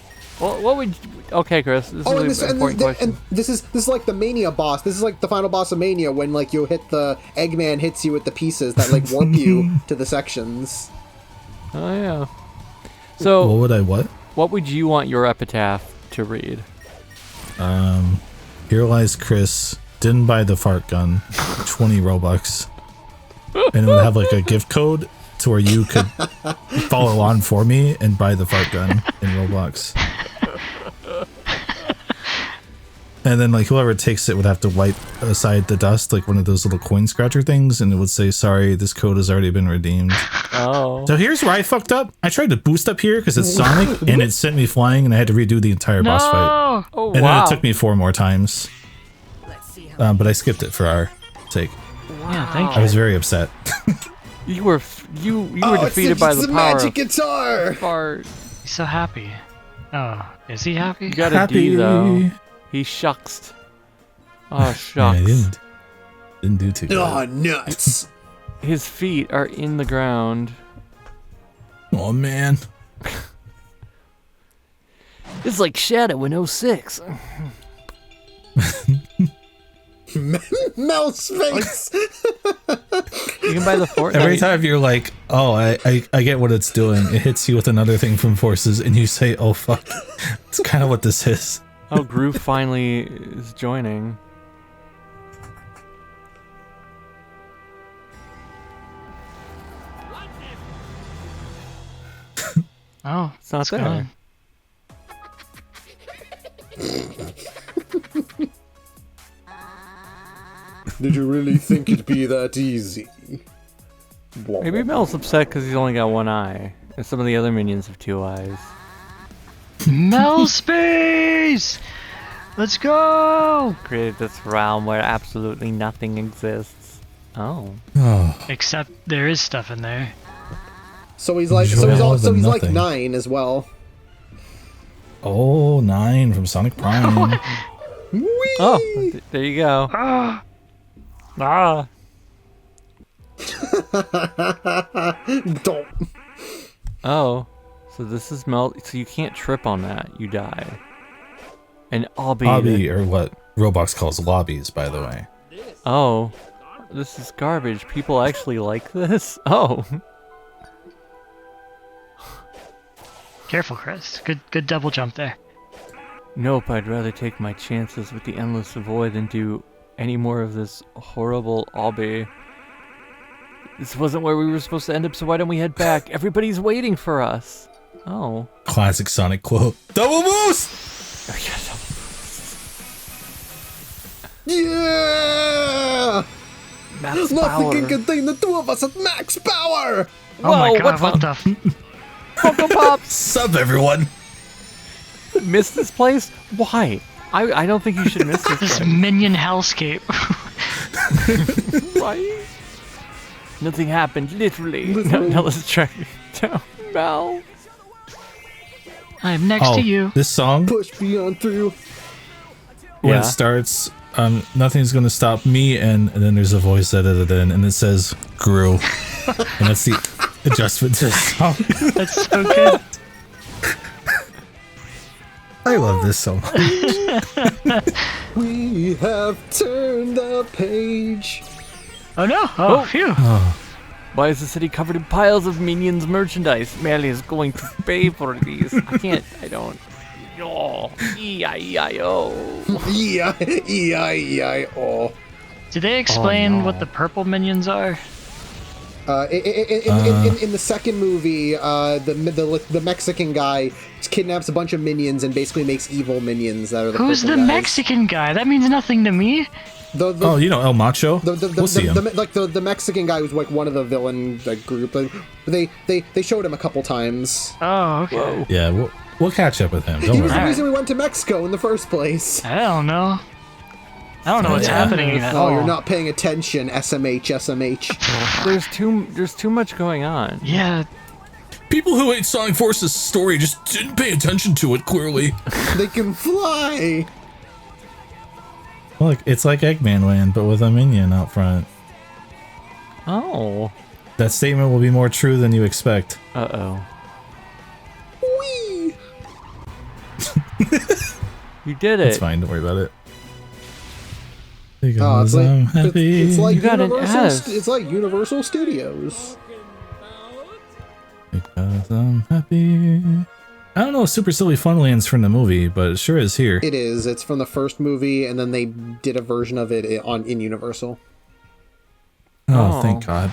Okay, Chris, this Oh, is an important question. and this is like the Mania boss. This is like the final boss of Mania when like you hit the Eggman hits you with the pieces that like warp you to the sections. Oh, yeah. So, What would I what? what would you want your epitaph to read? Here lies Chris. Didn't buy the fart gun. 20 Robux. And it would have like a gift code to where you could follow on for me and buy the fart gun in Roblox. And then like whoever takes it would have to wipe aside the dust, like one of those little coin scratcher things, and it would say, sorry, this code has already been redeemed. Oh. So here's where I fucked up. I tried to boost up here because it's Sonic, and it sent me flying, and I had to redo the entire boss fight. No! Oh, And wow. then it took me 4 more times. Let's see how But I skipped it for our sake. Yeah, thank I you. was very upset. You were defeated it's by the the power magic of guitar. fart. He's so happy. Oh, is he happy? You got a D though. He shucks. Oh Yeah, shucks. I didn't do too good. Oh, nuts. His feet are in the ground. Oh man. It's like Shadow in 06. Mouse face. You can buy the Fortnite. Every time you're like, oh, I get what it's doing, it hits you with another thing from Forces, and you say, oh fuck. It's kind of what this is. Oh, Groove finally is joining. Oh, It's not there. gone. Did you really think it'd be that easy? Maybe Mel's upset because he's only got one eye, and some of the other minions have 2 eyes. Mel space! Let's go! Created this realm where absolutely nothing exists. Oh. Oh, Except there is stuff in there. So he's like, Enjoy all so the he's like nothing. 9 as well. oh, 9 from Sonic Prime. Whee! Oh, there you go. Ah. Don't. Oh. So this is Mel. So you can't trip on that. You die. And Lobby, or what Roblox calls lobbies, by the way. Oh. This is garbage. People actually like this? Oh. Careful, Chris. Good double jump there. Nope, I'd rather take my chances with the Endless Void than do any more of this horrible obby. This wasn't where we were supposed to end up, so why don't we head back? Everybody's waiting for us. Oh. Classic Sonic quote. Double boost! Yeah! Max Nothing power. can contain the 2 of us at max power! Oh my Whoa, god, what the Funko Pops! Sup, everyone? Miss this place? Why? I don't think you should miss this This place. minion hellscape. Why? Nothing happened, literally. Now let's track down Mel. I'm next to you. This song, Push beyond through. when Yeah. it starts, nothing's gonna stop me, and then there's a voice edited in, and it says "grew," and that's the adjustment to the song. That's so good. I love this so much. We have turned the page. Oh no! Oh, phew! Why is the city covered in piles of Minions merchandise? Melly is going to pay for these. I don't. Oh, E-I-E-I-O. E-I-E-I-E-I-O. Did they explain no. what the purple minions are? In the second movie, the Mexican guy kidnaps a bunch of minions and basically makes evil minions that are the Who's purple the guys. Mexican guy? That means nothing to me. Oh, you know El Macho? We'll see him. The Mexican guy was like one of the villain group. They showed him a couple times. Oh, okay. Yeah, we'll catch up with him. Don't He was the worry. reason we went to Mexico in the first place. I don't know. I don't know what's Yeah. happening at Oh, all. you're not paying attention, SMH. There's too much going on. Yeah, People who hate Sonic Force's story just didn't pay attention to it, clearly. They can fly. Look, it's like Eggman Land, but with a minion out front. Oh. That statement will be more true than you expect. Uh-oh. Whee! You did it. It's fine, don't worry about it. Oh, Because I'm happy. it's like You got an Universal. S. It's like Universal Studios. Because I'm happy. I don't know if Super Silly Funland's from the movie, but it sure is here. It is. It's from the first movie, and then they did a version of it in Universal. Oh, thank God.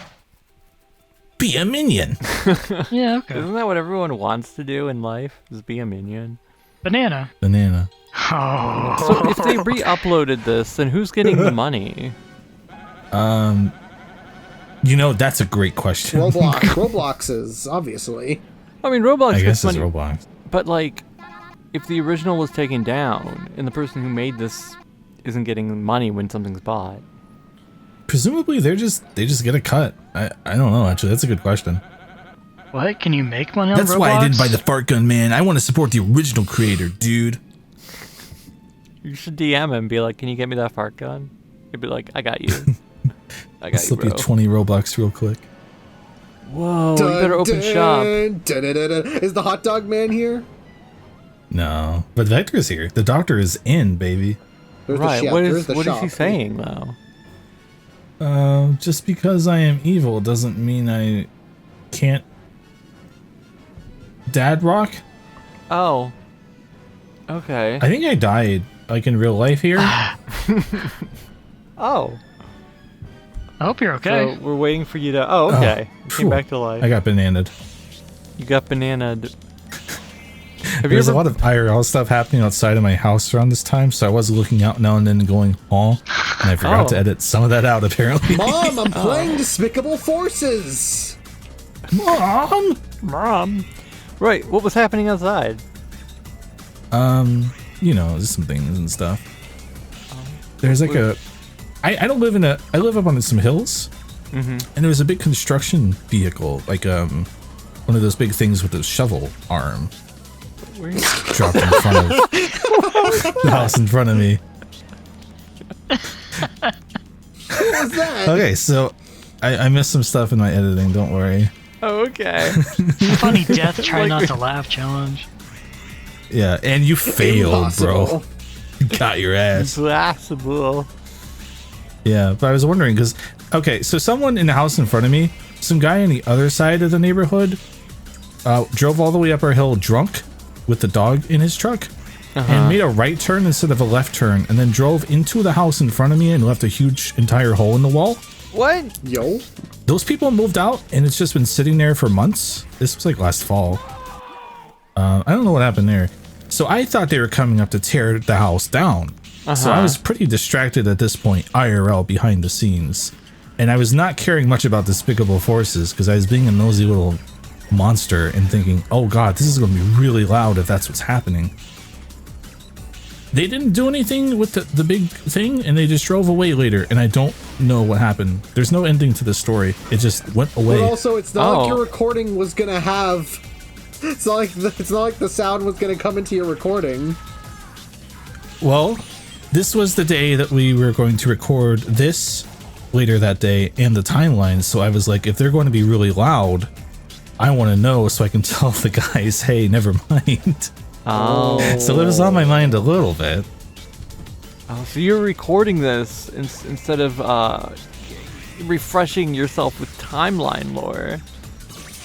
Be a minion. yeah, okay. Isn't that what everyone wants to do in life? Is be a minion? Banana. Banana. Oh. So if they re-uploaded this, then who's getting the money? You know, that's a great question. Roblox is, obviously. I mean, Roblox I gets guess it's money, Roblox. but like, if the original was taken down and the person who made this isn't getting money when something's bought, Presumably, they just get a cut. I don't know, actually. That's a good question. What? Can you make money on That's Roblox? why I didn't buy the fart gun, man. I want to support the original creator, dude. you should DM him and be like, "Can you get me that fart gun?" He'd be like, "I got you. I got you, Slip you bro." 20 Robux real quick. Whoa, you better open shop. Is the hot dog man here? No, but Vector's here. The doctor is in, baby. There's Right? the chef. What There's is the what is shop. he saying though? Just because I am evil doesn't mean I can't. Dad rock? Oh. Okay. I think I died, like in real life here. Oh. I hope you're okay. So we're waiting for you to. Oh, okay. You came phew. back to life. I got bananaed. You got bananaed. Have you There's a ever? lot of IRL stuff happening outside of my house around this time, so I was looking out now and then going, "Oh, And I forgot to edit some of that out, apparently. Mom, I'm playing Despicable Forces. Mom. Right, what was happening outside? You know, just some things and stuff. There's like I don't live I live up on some hills, and there was a big construction vehicle, like one of those big things with a shovel arm, dropped in front of the house in front of me. What was that? Okay, so I missed some stuff in my editing. Don't worry. Oh, okay. Funny death, try not to laugh challenge. Yeah, and you failed, bro. Impossible. You got your ass. Impossible. Yeah, but I was wondering because, okay, so someone in the house in front of me, some guy on the other side of the neighborhood, drove all the way up our hill drunk with the dog in his truck and made a right turn instead of a left turn, and then drove into the house in front of me and left a huge entire hole in the wall. What? Yo. Those people moved out and it's just been sitting there for months. This was like last fall. I don't know what happened there. So I thought they were coming up to tear the house down. So I was pretty distracted at this point, IRL behind the scenes. And I was not caring much about Despicable Forces because I was being a nosy little monster and thinking, oh god, this is going to be really loud if that's what's happening. They didn't do anything with the big thing and they just drove away later and I don't know what happened. There's no ending to the story. It just went away. But also, it's not like your recording was gonna have. It's not like the sound was gonna come into your recording. Well, this was the day that we were going to record this later that day and the timeline. So I was like, if they're going to be really loud, I want to know so I can tell the guys, hey, never mind. Oh. So it was on my mind a little bit. Oh, so you're recording this instead of refreshing yourself with timeline lore.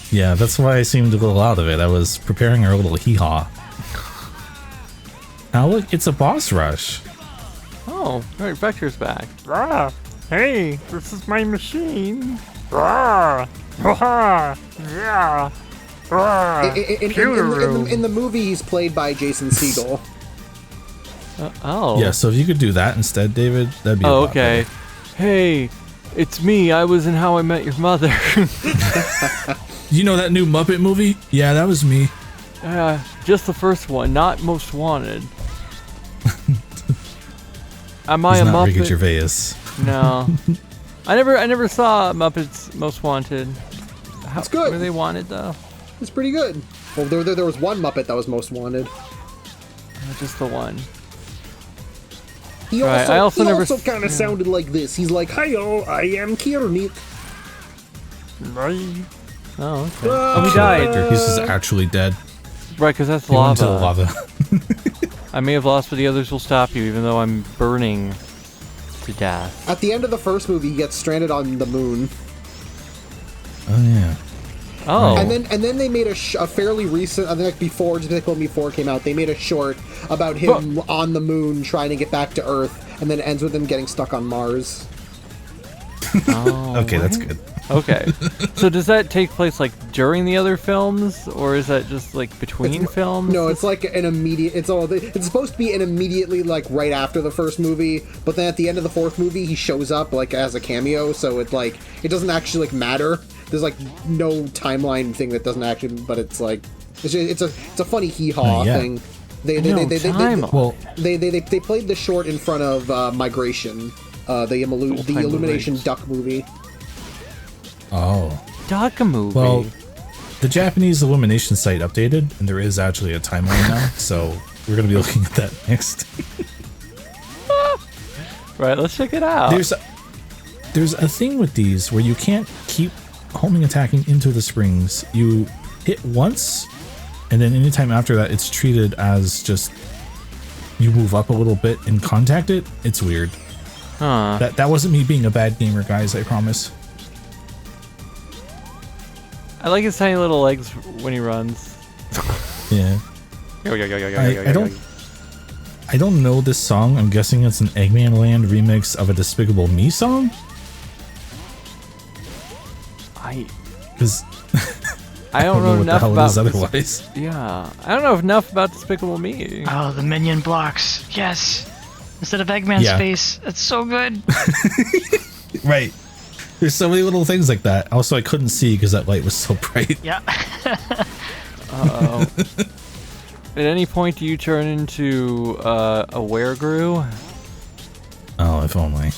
Yeah, that's why I seemed a little out of it. I was preparing our little hee-haw. Now look, it's a boss rush. Oh, right, Vector's back. Ah, hey, this is my machine. Ah, yeah. In the movie, he's played by Jason Segel. Oh. Yeah, so if you could do that instead, David, that'd be a lot okay. better. Hey, it's me. I was in How I Met Your Mother. You know that new Muppet movie? Yeah, that was me. Just the first one, not Most Wanted. Am I He's a not Muppet? Ricky Gervais. No. I never saw Muppets Most Wanted. It's good. Were they wanted though? It's pretty good. Well, there was one Muppet that was most wanted. Just the one. He Right, also, I also never kind of sounded like this. He's like, "Hi-yo, I am Kermit." Oh, okay. Oh, we died. He's just actually dead. Right, because that's He went into the lava. lava. I may have lost, but the others will stop you, even though I'm burning to death. At the end of the first movie, he gets stranded on the moon. Oh yeah. Oh. And then they made a fairly recent, I think before Despicable Me 4 came out, they made a short about him on the moon trying to get back to Earth, and then it ends with him getting stuck on Mars. Oh, Okay, that's good. Okay. So does that take place like during the other films, or is that just like between films? No, it's like an immediate. It's supposed to be an immediately like right after the first movie, but then at the end of the fourth movie, he shows up like as a cameo, so it doesn't actually like matter. There's like no timeline thing that doesn't actually, but it's like it's a funny hee-haw thing. They played the short in front of Migration, the Illumination Duck movie. Oh. Duck movie. Well, the Japanese Illumination site updated, and there is actually a timeline now, so we're going to be looking at that next. Right, let's check it out. There's a thing with these where you can't keep homing attacking into the springs. You hit once, and then anytime after that, it's treated as just you move up a little bit and contact it. It's weird. Huh. That wasn't me being a bad gamer, guys, I promise. I like his tiny little legs when he runs. Yeah. I don't know this song. I'm guessing it's an Eggman Land remix of a Despicable Me song? Because I don't know what enough the hell about it is otherwise. Yeah, I don't know enough about Despicable Me. Oh, the minion blocks. Yes. instead of Eggman's Yeah. face. That's so good. Right. There's so many little things like that. Also, I couldn't see because that light was so bright. Yeah. Uh-oh. At any point do you turn into a weregrew? Oh, if only.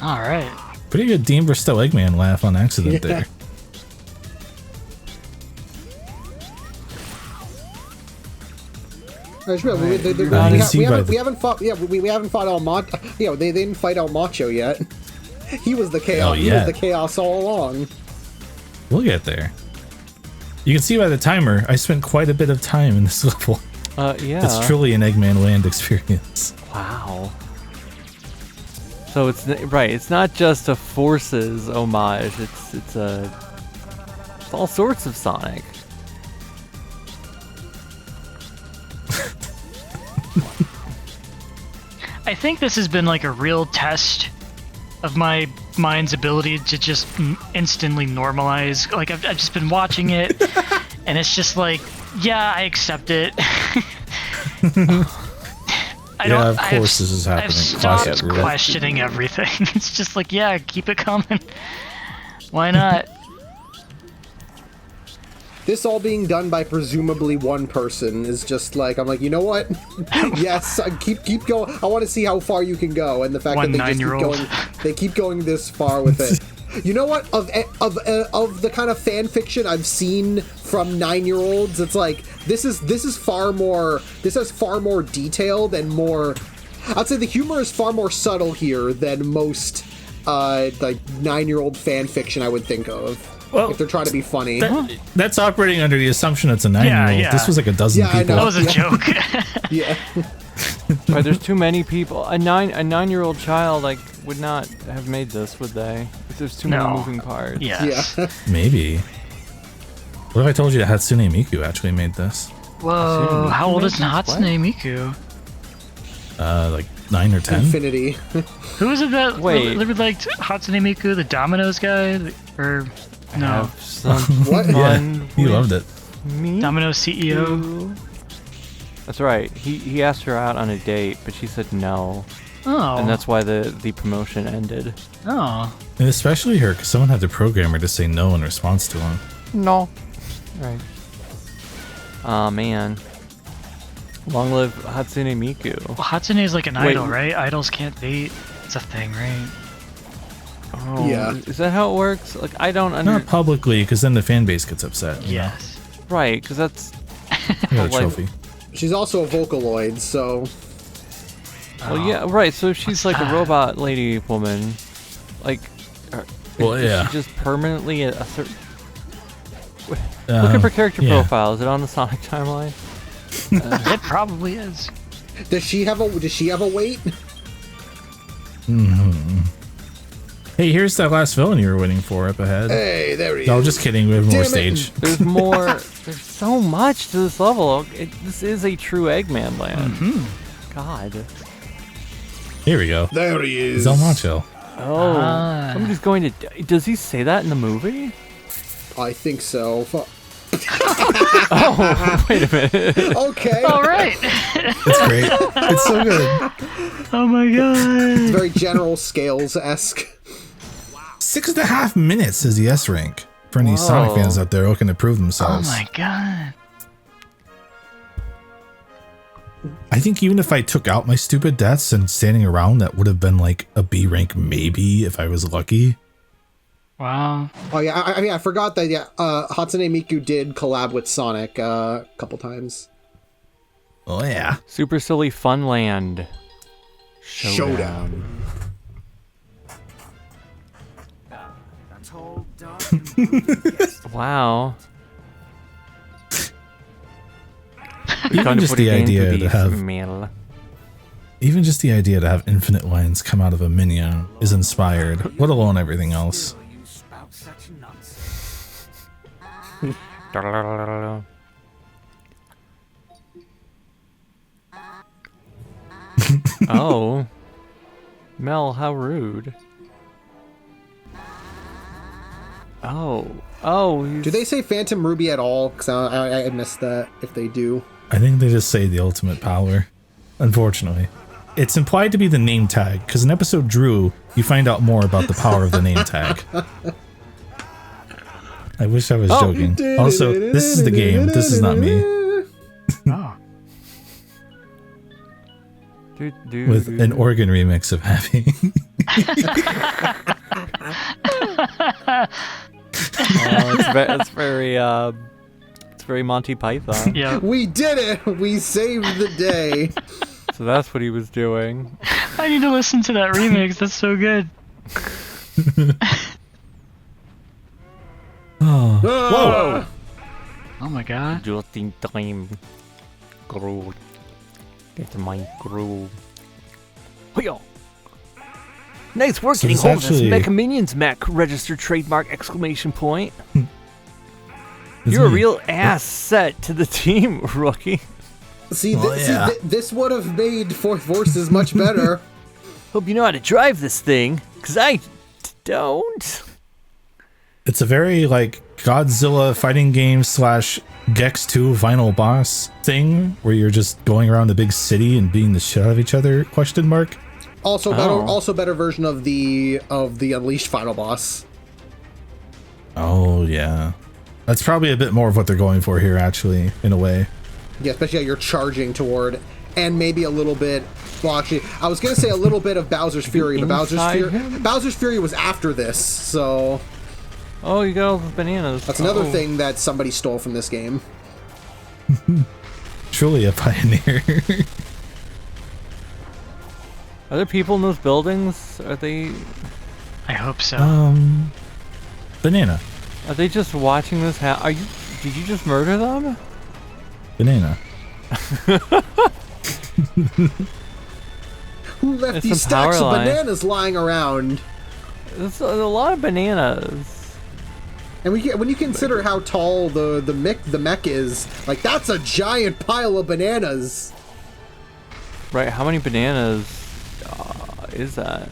All right. Pretty good Dean Bristow Eggman laugh on accident there. I just realized we haven't fought. Yeah, we haven't fought El Macho. Yeah, they didn't fight El Macho yet. He was the chaos. Oh, He yeah. was the chaos all along. We'll get there. You can see by the timer, I spent quite a bit of time in this level. Yeah. It's truly an Eggman Land experience. Wow. So it's right. It's not just a Forces homage. It's all sorts of Sonic. I think this has been like a real test of my mind's ability to just instantly normalize. Like I've just been watching it, and it's just like, yeah, I accept it. Yeah, of course this is happening. I've stopped Classic rule. questioning everything. It's just like, yeah, keep it coming. Why not? This all being done by presumably one person is just like, I'm like, you know what? Yes, keep going. I want to see how far you can go, and the fact One that they keep going this far with it. You know what? Of the kind of fan fiction I've seen from 9-year-olds, it's like this is far more. This has far more detailed and more. I'd say the humor is far more subtle here than most like 9-year-old fan fiction I would think of. Well, If they're trying to be funny. that's operating under the assumption it's a 9-year-old. yeah. This was like a dozen Yeah, I people. know. That was a joke. Yeah. Right, there's too many people. A 9-year-old child like would not have made this, would they? If there's too many No. moving parts. Yes. Yeah. Maybe. What if I told you that Hatsune Miku actually made this? Whoa, Hatsune how old Miku is makes this? Hatsune Miku? Like 9 or 10? Infinity. Who is it that Wait. really liked Hatsune Miku, the Domino's guy? Or no, Have some What? fun He with loved it. me. Domino's CEO. too. That's right. He asked her out on a date, but she said no, Oh, and that's why the promotion ended. oh, And especially her, because someone had to program her to say no in response to him. No. Right. Aw, man. Long live Hatsune Miku. well, Hatsune is like an Wait. idol, right? Idols can't date. It's a thing, right? Oh, Yeah. Is that how it works? Like, I don't under. Not publicly, because then the fan base gets upset. you know? Yes. Right, because that's. I got a Like- trophy. She's also a Vocaloid, so Well, yeah, right. So she's like a that? robot lady woman. Like. Well, is yeah. she just permanently a certain. Look Um, at her character yeah. profile. Is it on the Sonic timeline? It probably is. does she have a weight? Hey, here's that last villain you were waiting for up ahead. Hey, there he No, is. just kidding. We have more Damn it. stage. There's more. There's so much to this level. This is a true Eggman land. Mm-hmm. God. Here we go. There he is. Del Macho. Oh, Ah. somebody's going to. Does he say that in the movie? I think so. Wait a minute. Okay. All right. It's great. It's so good. Oh my god. Very General Scales-esque. 6.5 minutes is the S rank for any Whoa. Sonic fans out there looking to prove Oh themselves. my god. I think even if I took out my stupid deaths and standing around, that would have been like a B rank maybe if I was lucky. Wow. Oh yeah, I mean I forgot that Hatsune Miku did collab with Sonic a couple times. Oh yeah. Super Silly Fun Land. Showdown. That's all dark and blue. Wow. Even just the idea to have even just the idea to have infinite lines come out of a minion is inspired, let alone everything else. You spout such nonsense. Oh. Mel, how rude. Oh. Do they say Phantom Ruby at all? Because I missed that. If they do, I think they just say the ultimate power. Unfortunately, it's implied to be the name tag because in episode Drew, you find out more about the power of the name tag. I wish I was joking. Also, this is the game. This is not me. Oh. With an organ remix of Happy. It's very Monty Python. Yeah. we did it. We saved the day. So that's what he was doing. I need to listen to that remix. That's so good. Whoa! Oh my god. Just in time. Groove. Get my groove. Hiyo. Nice work So getting this hold of this actually- Mecha Minions mech registered trademark exclamation point. It's You're a me. real asset to the team, rookie. See, Oh, yeah. this would have made Fourth Forces much better. Hope you know how to drive this thing, because I don't. It's a very like Godzilla fighting game / Gex 2 final boss thing where you're just going around a big city and beating the shit out of each other? Question mark. Also better version of the Unleashed final boss. Oh yeah, that's probably a bit more of what they're going for here, actually, in a way. Yeah, especially how you're charging toward, and maybe a little bit. Well, actually, I was gonna say a little bit of Bowser's Fury, but Bowser's Fury was after this, so Oh, you got all the bananas. that's another Oh. thing that somebody stole from this game. Truly a pioneer. Are there people in those buildings? Are they I hope so. Banana. Are they just watching this? Did you just murder them? Banana. Who left There's these some power stacks of line. bananas lying around? There's a lot of bananas. And when you consider how tall the mech is, like that's a giant pile of bananas. Right? How many bananas is that?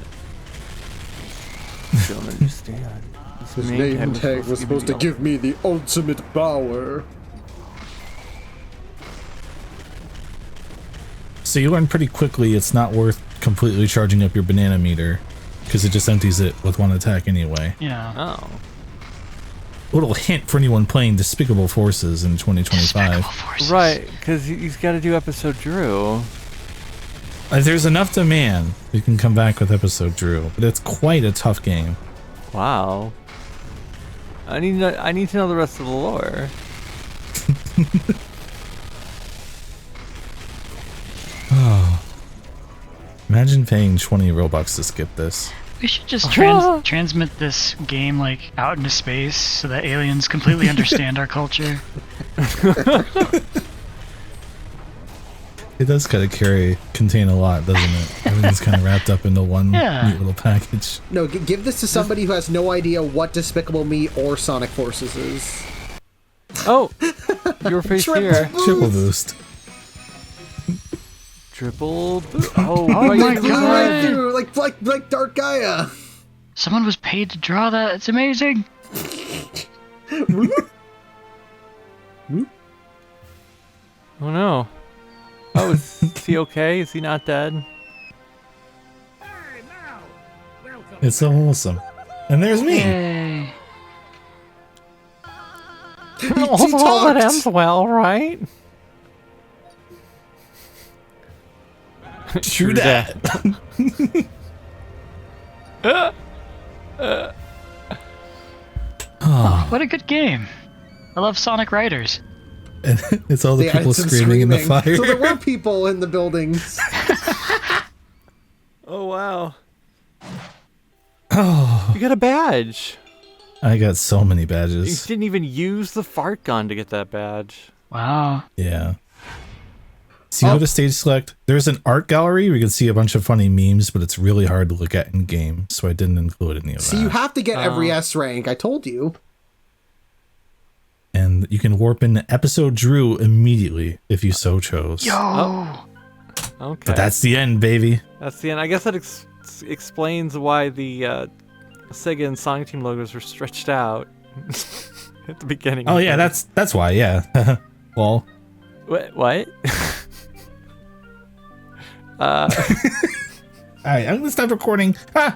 I don't understand. His name tag was supposed to give me the ultimate power. So you learn pretty quickly it's not worth completely charging up your banana meter because it just empties it with one attack anyway. Yeah. Oh. Little hint for anyone playing Despicable Forces in 2025. Despicable Forces. Right, because he's got to do episode Drew. If there's enough demand, we can come back with episode Drew, but it's quite a tough game. Wow. I need to know the rest of the lore. Imagine paying 20 Robux to skip this. We should just transmit this game like out into space so that aliens completely understand our culture. It does kind of contain a lot, doesn't it? Everything's kind of wrapped up into one Yeah. neat little package. No, give this to somebody who has no idea what Despicable Me or Sonic Forces is. Oh, your face here. Triple boost. Triple. Oh, my right, God. Blew right through, like Dark Gaia. Someone was paid to draw that. It's amazing. Oh no. Oh, is he okay? Is he not dead? It's so wholesome. And there's me. Yay. All that talked. ends well, right? True that. What a good game. I love Sonic Riders. And it's all the They people added some screaming in the screaming. fire. So there were people in the buildings. Oh wow. Oh. You got a badge. I got so many You badges. didn't even use the fart gun to get that badge. Wow. Yeah. So you go to stage select. There's an art gallery where you can see a bunch of funny memes, but it's really hard to look at in game, so I didn't include any of See, that. you have to get every S rank. I told you. And you can warp into episode Drew immediately if you so chose. Yo. Okay. But that's the end, baby. That's the end. I guess that explains why the Sega and Sonic Team logos were stretched out. at the beginning. Oh yeah, that's why. Yeah. Well. What? All right, I'm gonna stop recording. Ah.